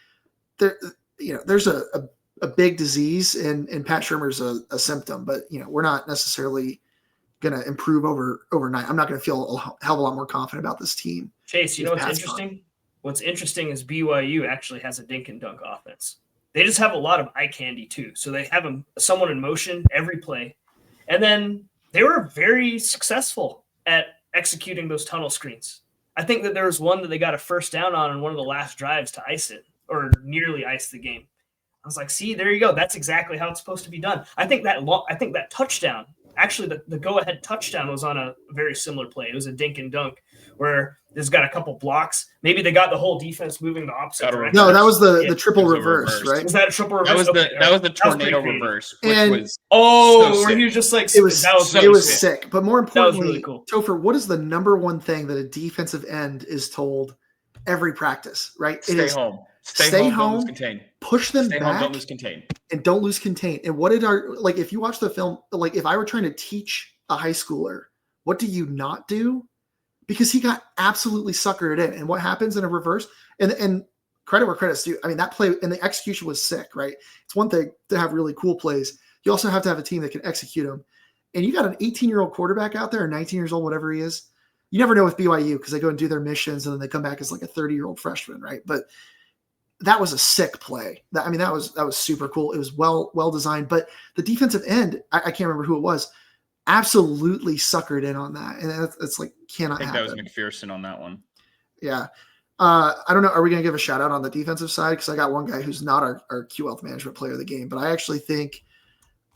there's a big disease and Pat Shurmur's a symptom, but we're not necessarily going to improve overnight. I'm not going to feel a hell of a lot more confident about this team. Chase, you know what's interesting? Gone. What's interesting is BYU actually has a dink and dunk offense. They just have a lot of eye candy too. So they have someone in motion every play. And then they were very successful at executing those tunnel screens. I think that there was one that they got a first down on one of the last drives to ice it, or nearly ice the game. I was like, see, there you go. That's exactly how it's supposed to be done. I think that touchdown, actually the go-ahead touchdown, was on a very similar play. It was a dink and dunk where there's got a couple blocks. Maybe they got the whole defense moving the opposite direction. No, that was the triple reverse, right? Was that a triple reverse? That was the tornado reverse, which was where he was just like, it was sick. But more importantly, really cool. Topher, what is the number one thing that a defensive end is told every practice, right? Stay home. Stay home. Don't lose contain. Push them Stay back. Home, don't lose contain. And don't lose contain. And what did if you watch the film, like if I were trying to teach a high schooler, what do you not do? Because he got absolutely suckered in. And what happens in a reverse? And credit where credit's due. I mean, that play and the execution was sick, right? It's one thing to have really cool plays. You also have to have a team that can execute them. And you got an 18-year-old quarterback out there, or 19 years old, whatever he is. You never know with BYU because they go and do their missions and then they come back as like a 30-year-old freshman, right? But that was a sick play. That was super cool. It was well designed. But the defensive end, I can't remember who it was, absolutely suckered in on that. And it's like, cannot happen. I think that was McPherson on that one. Yeah. I don't know. Are we going to give a shout out on the defensive side? Because I got one guy who's not our QL management player of the game, but I actually think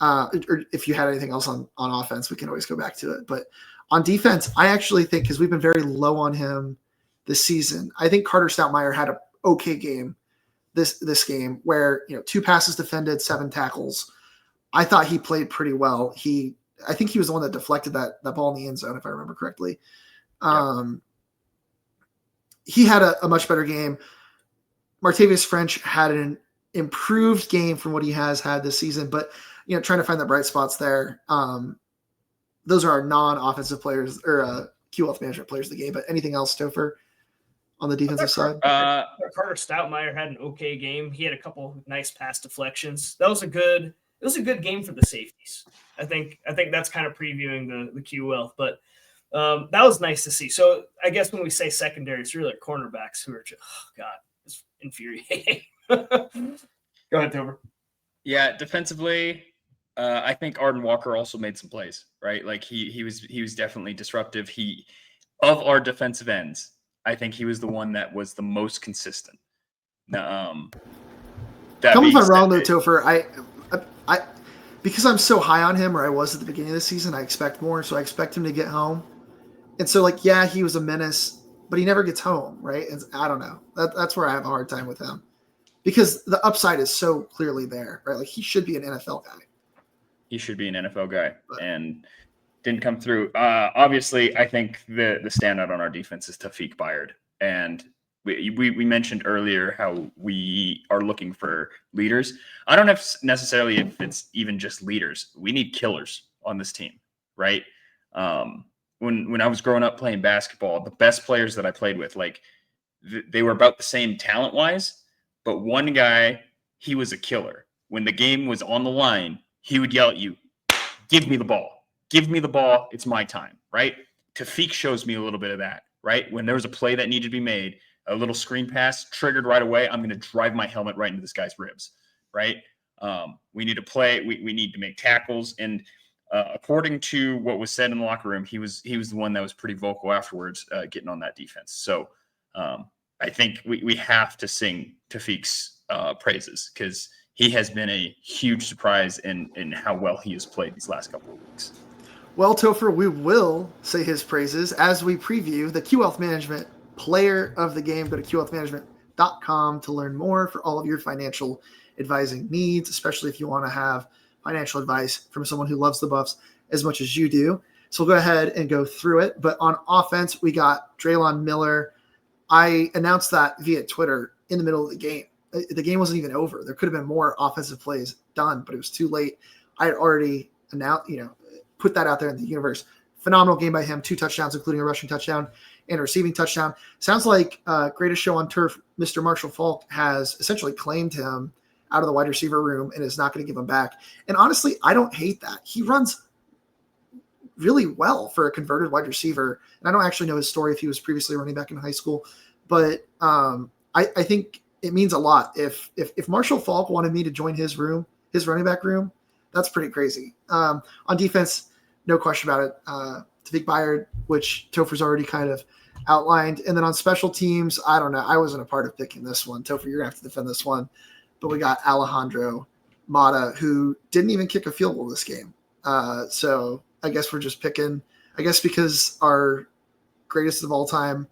Or if you had anything else on offense, we can always go back to it. But on defense, I actually think, because we've been very low on him this season, I think Carter Stoutmeyer had an okay game this game where, 2 passes defended, 7 tackles. I thought he played pretty well. I think he was the one that deflected that ball in the end zone, if I remember correctly. He had a much better game. Martavius French had an improved game from what he has had this season, but trying to find the bright spots there. Those are our non-offensive players or Q Wealth Management players of the game. But anything else, Topher, on the defensive side? Carter Stoutmeyer had an okay game. He had a couple nice pass deflections. It was a good game for the safeties. I think that's kind of previewing the Q Wealth, but that was nice to see. So I guess when we say secondary, it's really like cornerbacks who are just, it's infuriating. Go ahead, Topher. Yeah, defensively, I think Arden Walker also made some plays, right? Like he was definitely disruptive. Of our defensive ends, I think he was the one that was the most consistent. Tell me if I'm wrong though, Topher. I because I'm so high on him, or I was at the beginning of the season, I expect more. So I expect him to get home. And so, he was a menace, but he never gets home, right? And I don't know. That's where I have a hard time with him, because the upside is so clearly there, right? Like, he should be an NFL guy. He should be an NFL guy, and didn't come through. Obviously, I think the standout on our defense is Tafik Bayard, and we mentioned earlier how we are looking for leaders. I don't know necessarily if it's even just leaders. We need killers on this team, right? When I was growing up playing basketball, the best players that I played with, they were about the same talent-wise, but one guy, he was a killer. When the game was on the line, he would yell at you, "Give me the ball. Give me the ball. It's my time," right? Tafik shows me a little bit of that, right? When there was a play that needed to be made, a little screen pass triggered right away, I'm going to drive my helmet right into this guy's ribs, right? We need to play. We need to make tackles. And according to what was said in the locker room, he was the one that was pretty vocal afterwards, getting on that defense. So I think we have to sing Tafik's praises, because he has been a huge surprise in how well he has played these last couple of weeks. Well, Topher, we will say his praises as we preview the Q Wealth Management Player of the Game. Go to qwealthmanagement.com to learn more for all of your financial advising needs, especially if you want to have financial advice from someone who loves the Buffs as much as you do. So we'll go ahead and go through it. But on offense, we got Draylon Miller. I announced that via Twitter in the middle of the game. The game wasn't even over. There could have been more offensive plays done, but it was too late. I had already announced, put that out there in the universe. Phenomenal game by him. 2 touchdowns, including a rushing touchdown and a receiving touchdown. Sounds like Greatest Show on Turf, Mr. Marshall Faulk has essentially claimed him out of the wide receiver room and is not going to give him back. And honestly, I don't hate that. He runs really well for a converted wide receiver. And I don't actually know his story if he was previously running back in high school, but I think it means a lot. If Marshall Faulk wanted me to join his running back room, that's pretty crazy. On defense, no question about it. Tafik Bayard, which Topher's already kind of outlined. And then on special teams, I don't know. I wasn't a part of picking this one. Topher, you're going to have to defend this one. But we got Alejandro Mata, who didn't even kick a field goal this game. So I guess we're just picking, because our greatest of all time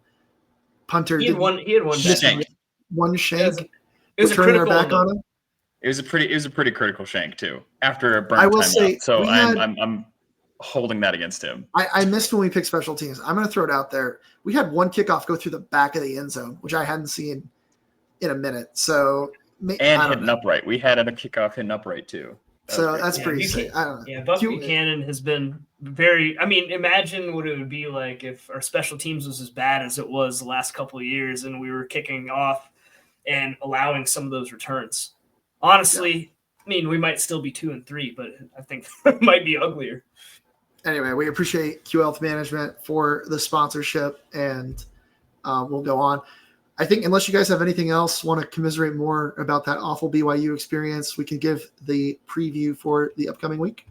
punter he had one shank. One shank. It was a turning our critical back on him. It was a pretty critical shank too, after a burn I will timeout. say, So I'm holding that against him. I missed when we picked special teams. I'm going to throw it out there. We had one kickoff go through the back of the end zone, which I hadn't seen in a minute. So and hitting upright. We had a kickoff hitting upright too. So that's pretty sick. I don't know. Yeah, Buck Buchanan has been very. I mean, imagine what it would be like if our special teams was as bad as it was the last couple of years, and we were kicking off and allowing some of those returns. Honestly, I mean, we might still be 2-3, but I think it might be uglier. Anyway, we appreciate Q Wealth Management for the sponsorship, and we'll go on. I think unless you guys have anything else, want to commiserate more about that awful BYU experience, we can give the preview for the upcoming week.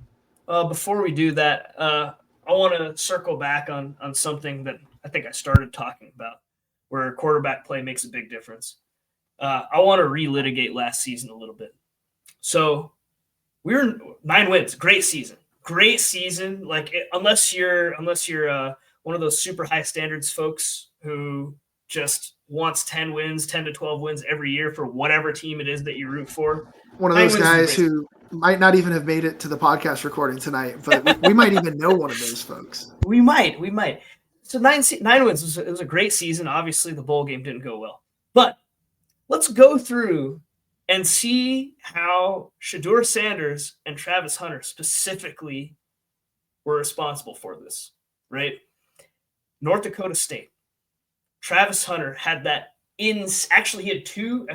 Before we do that, I want to circle back on something that I think I started talking about, where quarterback play makes a big difference. I want to relitigate last season a little bit. So We were 9 wins. Great season. Like unless you're one of those super high standards folks who just wants 10 wins, 10 to 12 wins every year for whatever team it is that you root for. One of those guys who might not even have made it to the podcast recording tonight, but we might even know one of those folks. We might. So 9 wins. It was a great season. Obviously, the bowl game didn't go well. But let's go through and see how Shedeur Sanders and Travis Hunter specifically were responsible for this, right? North Dakota State. Travis Hunter had that actually he had two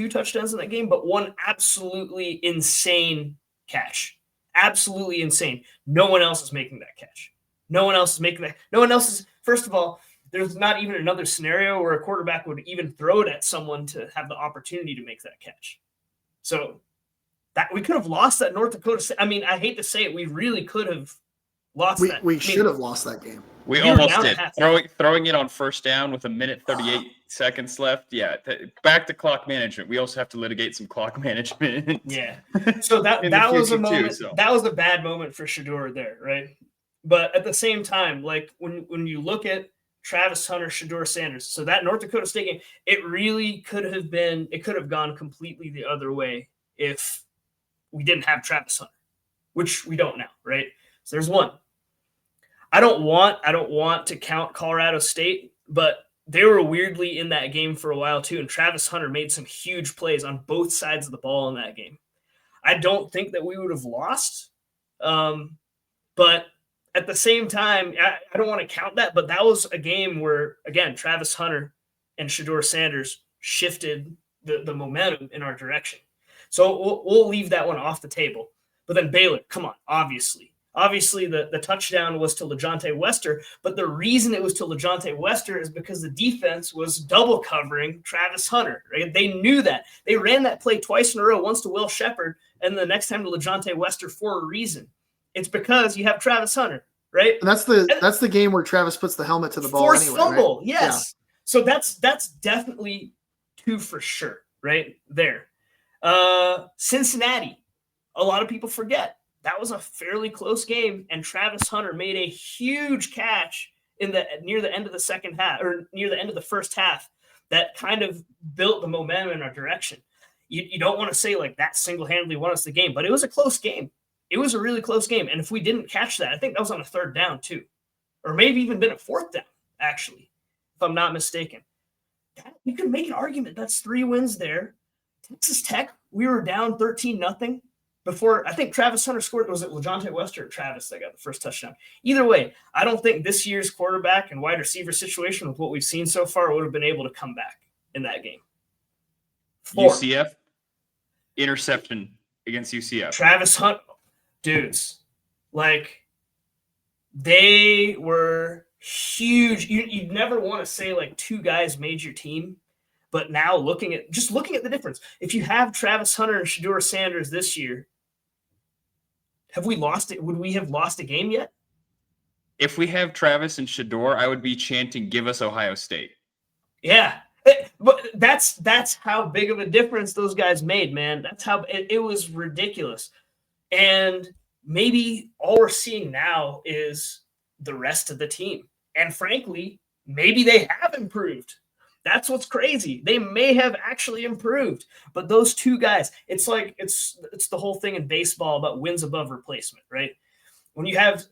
touchdowns in that game, but one absolutely insane catch. Absolutely insane. No one else is making that catch. No one else is, first of all, there's not even another scenario where a quarterback would even throw it at someone to have the opportunity to make that catch. So that we could have lost that North Dakota State. I mean, I hate to say it, we really could have lost that. We should have lost that game. We almost did. Throwing it on first down with 1:38 seconds left. Yeah, back to clock management. We also have to litigate some clock management. Yeah. So that was a moment. That was a bad moment for Shedeur there, right? But at the same time, like when you look at Travis Hunter, Shedeur Sanders, so that North Dakota State game, it really could have gone completely the other way if we didn't have Travis Hunter, which we don't now, right? So there's one. I don't want to count Colorado State, but they were weirdly in that game for a while too, and Travis Hunter made some huge plays on both sides of the ball in that game. I don't think that we would have lost, but at the same time, I don't want to count that, but that was a game where, again, Travis Hunter and Shedeur Sanders shifted the momentum in our direction. So we'll leave that one off the table. But then Baylor, come on, obviously the touchdown was to LeJontay Wester, but the reason it was to LeJontay Wester is because the defense was double covering Travis Hunter, right? They knew that. They ran that play twice in a row, once to Will Shepherd, and the next time to LeJontay Wester for a reason. It's because you have Travis Hunter, right? And that's the game where Travis puts the helmet to the ball forced anyway, fumble, right? yes. Yeah. So that's definitely 2 for sure, right there. Cincinnati, a lot of people forget. That was a fairly close game, and Travis Hunter made a huge catch near the end of the second half, or near the end of the first half, that kind of built the momentum in our direction. You don't want to say like that single-handedly won us the game, but it was a close game. It was a really close game, and if we didn't catch that, I think that was on a 3rd down too, or maybe even been a 4th down, actually, if I'm not mistaken. You can make an argument that's 3 wins there. Texas Tech, we were down 13-0. Before, I think Travis Hunter scored. Was it LeJontay Wester or Travis that got the first touchdown? Either way, I don't think this year's quarterback and wide receiver situation with what we've seen so far would have been able to come back in that game. 4. UCF interception against UCF. Travis Hunt, dudes, like they were huge. You'd never want to say like 2 guys made your team, but now looking at the difference, if you have Travis Hunter and Shedeur Sanders this year, have we lost it? Would we have lost a game yet? If we have Travis and Shedeur, I would be chanting, "Give us Ohio State." Yeah. But that's how big of a difference those guys made, man. That's how it was ridiculous. And maybe all we're seeing now is the rest of the team. And frankly, maybe they have improved. That's what's crazy. They may have actually improved, but those 2 guys, it's like it's the whole thing in baseball about wins above replacement, right? When you have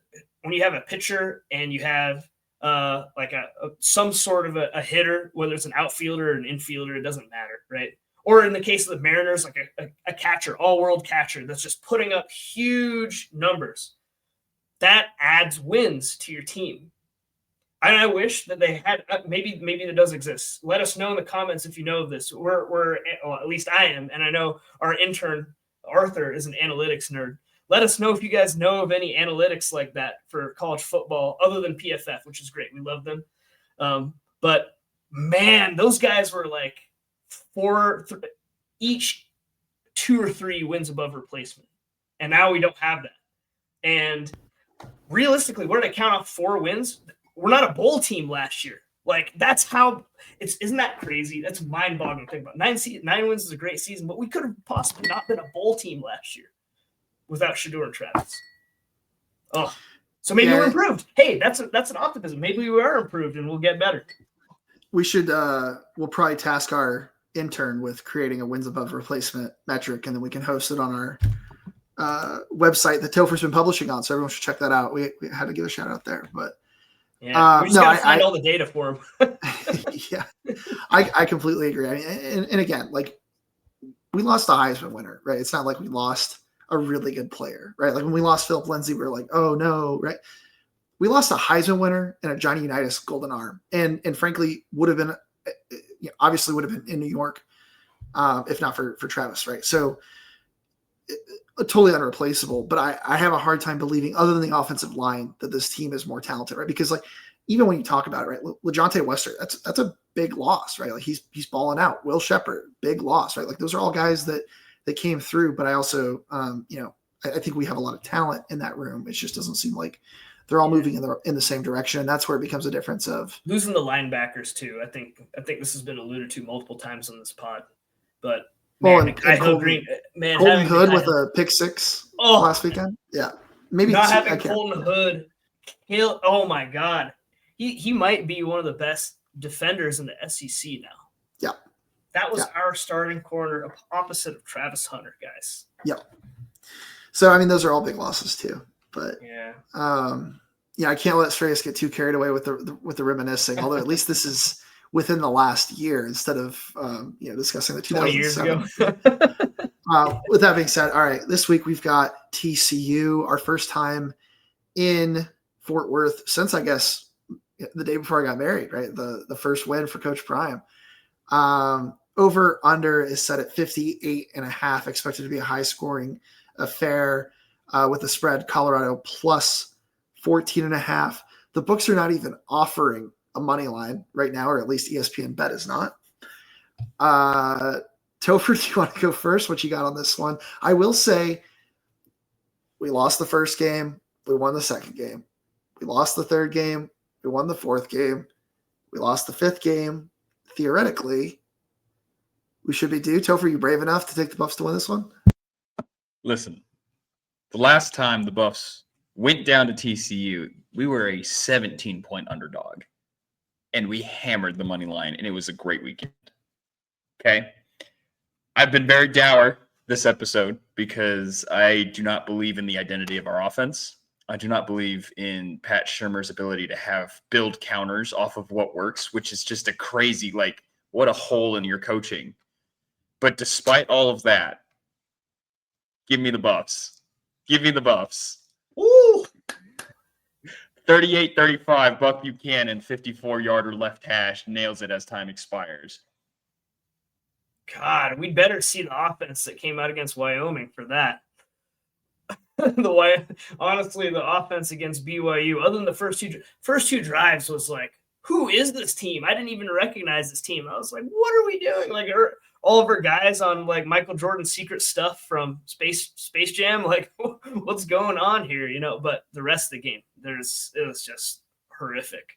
a pitcher and you have like some sort of a hitter, whether it's an outfielder or an infielder, it doesn't matter, right? Or in the case of the Mariners, like a catcher, all-world catcher that's just putting up huge numbers. That adds wins to your team. And I wish that they had, maybe it does exist. Let us know in the comments if you know of this. Well, at least I am, and I know our intern, Arthur, is an analytics nerd. Let us know if you guys know of any analytics like that for college football other than PFF, which is great. We love them. But, man, those guys were like each 2 or 3 wins above replacement. And now we don't have that. And realistically, we're going to count off 4 wins. We're not a bowl team last year. Like, that's how isn't that crazy? That's mind-boggling to think about. 9 wins is a great season, but we could have possibly not been a bowl team last year. without Shedeur and Travis. Oh, so maybe we're improved. Hey, that's an optimism. Maybe we are improved and we'll get better. We should we'll probably task our intern with creating a wins above replacement metric, and then we can host it on our website that Topher's been publishing on. So everyone should check that out. We had to give a shout out there, but yeah, we just gotta find all the data for him. Yeah, I completely agree. I mean, and again, like we lost a Heisman winner, right? It's not like we lost a really good player, right? Like when we lost Philip Lindsay, we were like, oh no, right? We lost a Heisman winner and a Johnny Unitas golden arm, and frankly would have been obviously would have been in New York if not for Travis, right? So totally unreplaceable. But I have a hard time believing, other than the offensive line, that this team is more talented, right? Because like even when you talk about it, right, LeJounte Wester, that's a big loss, right? Like he's balling out. Will Shepherd, big loss, right? Like those are all guys that came through. But I also I think we have a lot of talent in that room. It just doesn't seem like they're all moving in the same direction. And that's where it becomes a difference of losing the linebackers too. I think this has been alluded to multiple times on this pod, but Colton Hood with a pick six last weekend. Yeah. Maybe not having Colton Hood kill. Oh my God. He might be one of the best defenders in the SEC now. Yeah. That was our starting corner opposite of Travis Hunter, guys. Yeah. So, I mean, those are all big losses too. But I can't let Sreyas get too carried away with the reminiscing. Although at least this is within the last year instead of discussing the 20 years ago. With that being said, all right, this week we've got TCU, our first time in Fort Worth since I guess the day before I got married. Right, the first win for Coach Prime. Over under is set at 58.5, expected to be a high scoring affair. With the spread, Colorado plus 14.5. The books are not even offering a money line right now, or at least ESPN Bet is not. Topher, do you want to go first? What you got on this one? I will say we lost the first game. We won the second game. We lost the third game. We won the fourth game. We lost the fifth game. Theoretically, we should be due. Topher, you brave enough to take the Buffs to win this one? Listen. The last time the Buffs went down to TCU, we were a 17-point underdog, and we hammered the money line, and it was a great weekend. Okay? I've been very dour this episode because I do not believe in the identity of our offense. I do not believe in Pat Shurmur's ability to build counters off of what works, which is just a crazy, like, what a hole in your coaching. But despite all of that, give me the Buffs. Give me the Buffs. Woo! 38-35, Buck Buchanan, 54-yarder left hash, nails it as time expires. God, we'd better see the offense that came out against Wyoming for that. Honestly, the offense against BYU, other than the first two drives, was like, who is this team? I didn't even recognize this team. I was like, what are we doing? Like, all of our guys on like Michael Jordan's secret stuff from Space Jam. Like, what's going on here? But the rest of the game, it was just horrific.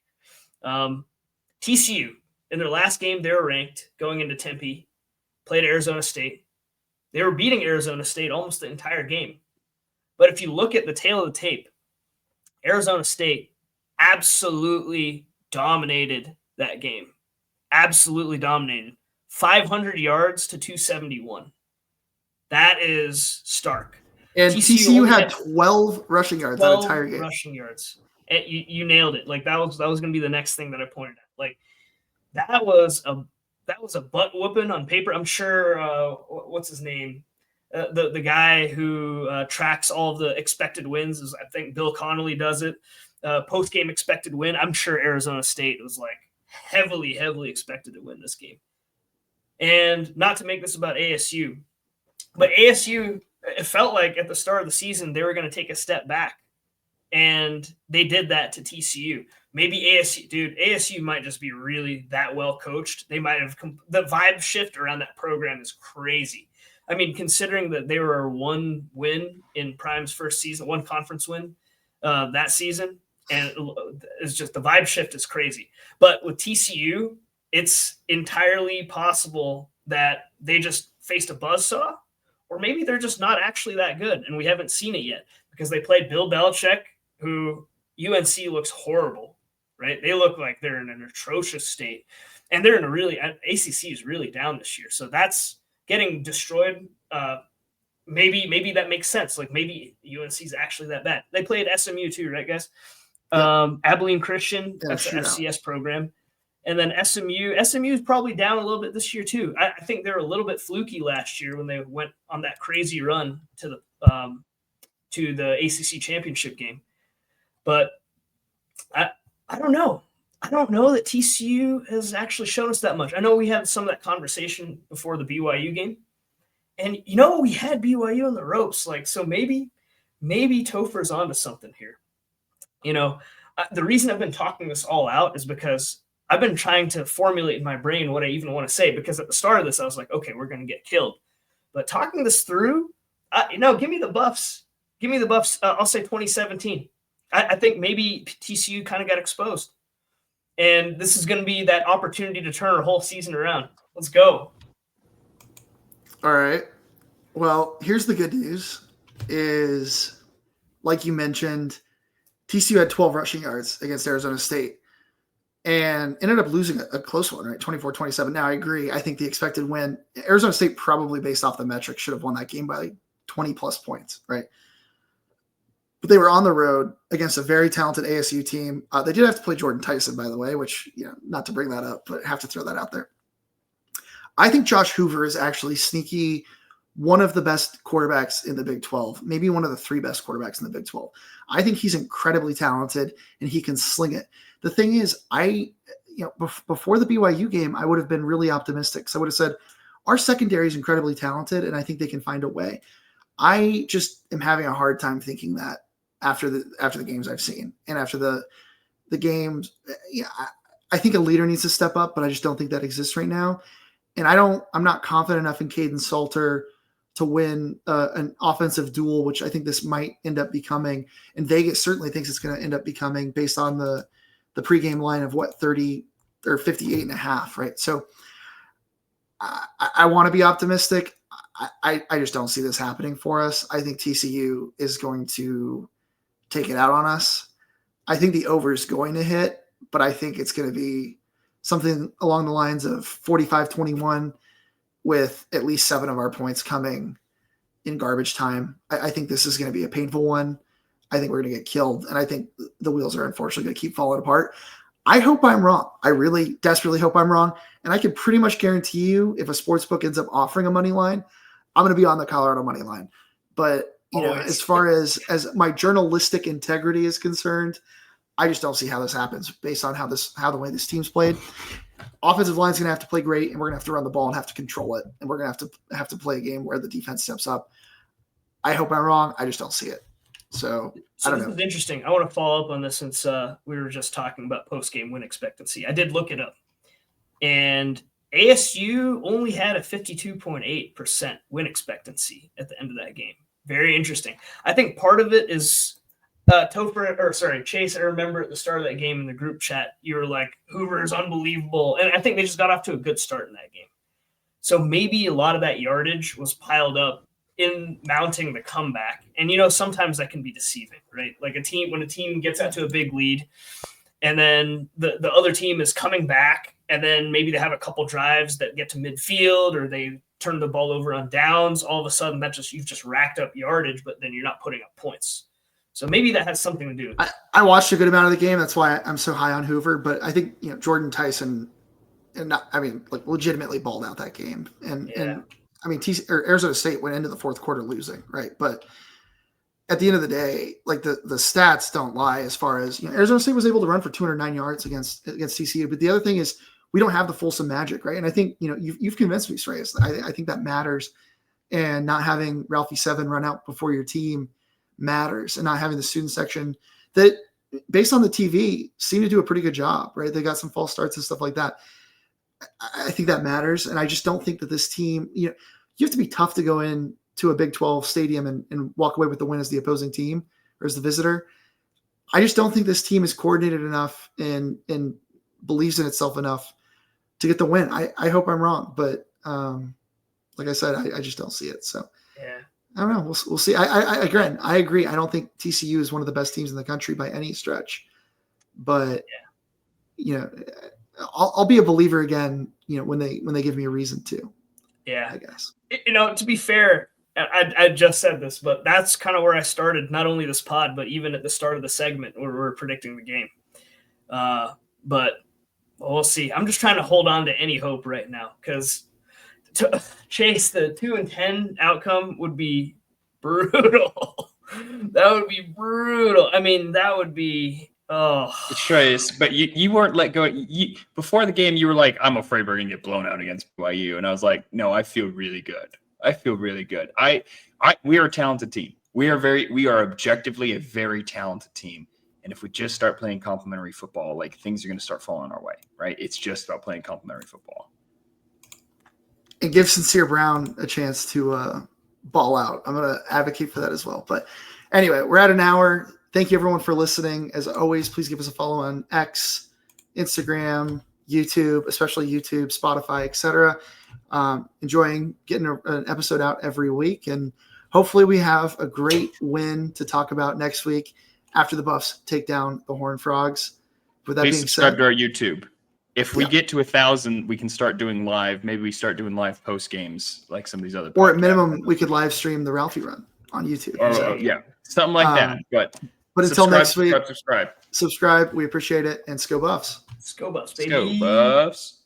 TCU in their last game, they were ranked going into Tempe, played Arizona State. They were beating Arizona State almost the entire game. But if you look at the tail of the tape, Arizona State absolutely dominated that game. Absolutely dominated. 500 yards to 271. That is stark. And TCU had 12 rushing yards that entire game. Rushing yards. And you nailed it. Like that was going to be the next thing that I pointed at. Like that was a butt whooping on paper. I'm sure. What's his name? The guy who tracks all of the expected wins is, I think, Bill Connolly does it. Post game expected win. I'm sure Arizona State was like heavily expected to win this game. And not to make this about ASU, but ASU, it felt like at the start of the season, they were going to take a step back. And they did that to TCU. Maybe ASU might just be really that well coached. They might have the vibe shift around that program is crazy. I mean, considering that they were one win in Prime's first season, one conference win that season, and it's just the vibe shift is crazy. But with TCU, it's entirely possible that they just faced a buzzsaw, or maybe they're just not actually that good, and we haven't seen it yet because they played Bill Belichick, who UNC looks horrible, right? They look like they're in an atrocious state, and they're in a really ACC is really down this year, so that's getting destroyed. Maybe that makes sense. Like maybe UNC is actually that bad. They played SMU too, right, guys? Yep. Abilene Christian, that's an FCS program. And then SMU is probably down a little bit this year too. I think they were a little bit fluky last year when they went on that crazy run to the ACC championship game. But I don't know. I don't know that TCU has actually shown us that much. I know we had some of that conversation before the BYU game. And, we had BYU on the ropes. Like, so maybe Topher's onto something here. The reason I've been talking this all out is because I've been trying to formulate in my brain what I even want to say, because at the start of this, I was like, okay, we're going to get killed. But talking this through, give me the Buffs. Give me the Buffs. I'll say 2017. I think maybe TCU kind of got exposed. And this is going to be that opportunity to turn our whole season around. Let's go. All right. Well, here's the good news is, like you mentioned, TCU had 12 rushing yards against Arizona State and ended up losing a close one, right? 24-27. Now, I agree. I think the expected win, Arizona State probably based off the metrics should have won that game by like 20-plus points, right? But they were on the road against a very talented ASU team. They did have to play Jordan Tyson, by the way, which, not to bring that up, but have to throw that out there. I think Josh Hoover is actually sneaky one of the best quarterbacks in the Big 12, maybe one of the three best quarterbacks in the Big 12. I think he's incredibly talented and he can sling it. The thing is, before the BYU game, I would have been really optimistic. So I would have said, our secondary is incredibly talented and I think they can find a way. I just am having a hard time thinking that after the games I've seen and after the games. I think a leader needs to step up, but I just don't think that exists right now. And I'm not confident enough in Caden Salter to win an offensive duel, which I think this might end up becoming. And Vegas certainly thinks it's going to end up becoming based on the pregame line of 30 or 58.5, right? So I want to be optimistic. I just don't see this happening for us. I think TCU is going to take it out on us. I think the over is going to hit, but I think it's going to be something along the lines of 45-21 with at least 7 of our points coming in garbage time. I think this is going to be a painful one. I think we're going to get killed, and I think the wheels are unfortunately going to keep falling apart. I hope I'm wrong. I really desperately hope I'm wrong, and I can pretty much guarantee you if a sports book ends up offering a money line, I'm going to be on the Colorado money line. But as far as my journalistic integrity is concerned, I just don't see how this happens based on how the way this team's played. Offensive line's going to have to play great, and we're going to have to run the ball and have to control it, and we're going to have to play a game where the defense steps up. I hope I'm wrong. I just don't see it. So I don't know. This is interesting. I want to follow up on this since we were just talking about post-game win expectancy. I did look it up, and ASU only had a 52.8% win expectancy at the end of that game. Very interesting. I think part of it is Chase, I remember at the start of that game in the group chat, you were like, Hoover is unbelievable. And I think they just got off to a good start in that game. So maybe a lot of that yardage was piled up in mounting the comeback. And, sometimes that can be deceiving, right? Like when a team gets out to a big lead and then the other team is coming back and then maybe they have a couple drives that get to midfield or they turn the ball over on downs. All of a sudden you've just racked up yardage, but then you're not putting up points. So maybe that has something to do with it. I watched a good amount of the game. That's why I'm so high on Hoover. But I think Jordan Tyson, legitimately balled out that game. And Arizona State went into the fourth quarter losing, right? But at the end of the day, the stats don't lie as far as Arizona State was able to run for 209 yards against TCU. But the other thing is we don't have the Folsom magic, right? And I think you've convinced me, Sreyas. I think that matters, and not having Ralphie 7 run out before your team matters, and not having the student section that, based on the TV, seem to do a pretty good job, right? They got some false starts and stuff like that. I think that matters, and I just don't think that this team, you have to be tough to go in to a Big 12 stadium and walk away with the win as the opposing team or as the visitor. I just don't think this team is coordinated enough and believes in itself enough to get the win. I hope I'm wrong, but like I said, I just don't see it. So Yeah. I don't know. We'll see. I agree. I don't think TCU is one of the best teams in the country by any stretch, but I'll be a believer again. When they give me a reason to. Yeah. I guess. To be fair, I just said this, but that's kind of where I started. Not only this pod, but even at the start of the segment where we're predicting the game. But we'll see. I'm just trying to hold on to any hope right now because to chase the 2-10 outcome would be brutal. That would be brutal. I mean, that would be Shreyas, but you weren't let go. Before the game, you were like, "I'm afraid we're gonna get blown out against BYU," and I was like, "No, I feel really good. I feel really good. We are a talented team. We are objectively a very talented team. And if we just start playing complementary football, like things are going to start falling our way, right? It's just about playing complementary football." And give Sincere Brown a chance to ball out. I'm going to advocate for that as well. But anyway, we're at an hour. Thank you, everyone, for listening. As always, please give us a follow on X, Instagram, YouTube, especially YouTube, Spotify, etc. Enjoying getting an episode out every week. And hopefully we have a great win to talk about next week after the Buffs take down the Horned Frogs. With that Please being subscribe said, to our YouTube. If we get to 1,000, we can start doing live. Maybe we start doing live post games like some of these other. Or at podcasts. minimum, we could live stream the Ralphie Run on YouTube. Yeah, something like that. But until next week, subscribe. Subscribe. We appreciate it. And Sco Buffs. Let's go Buffs, baby. Let's go Buffs.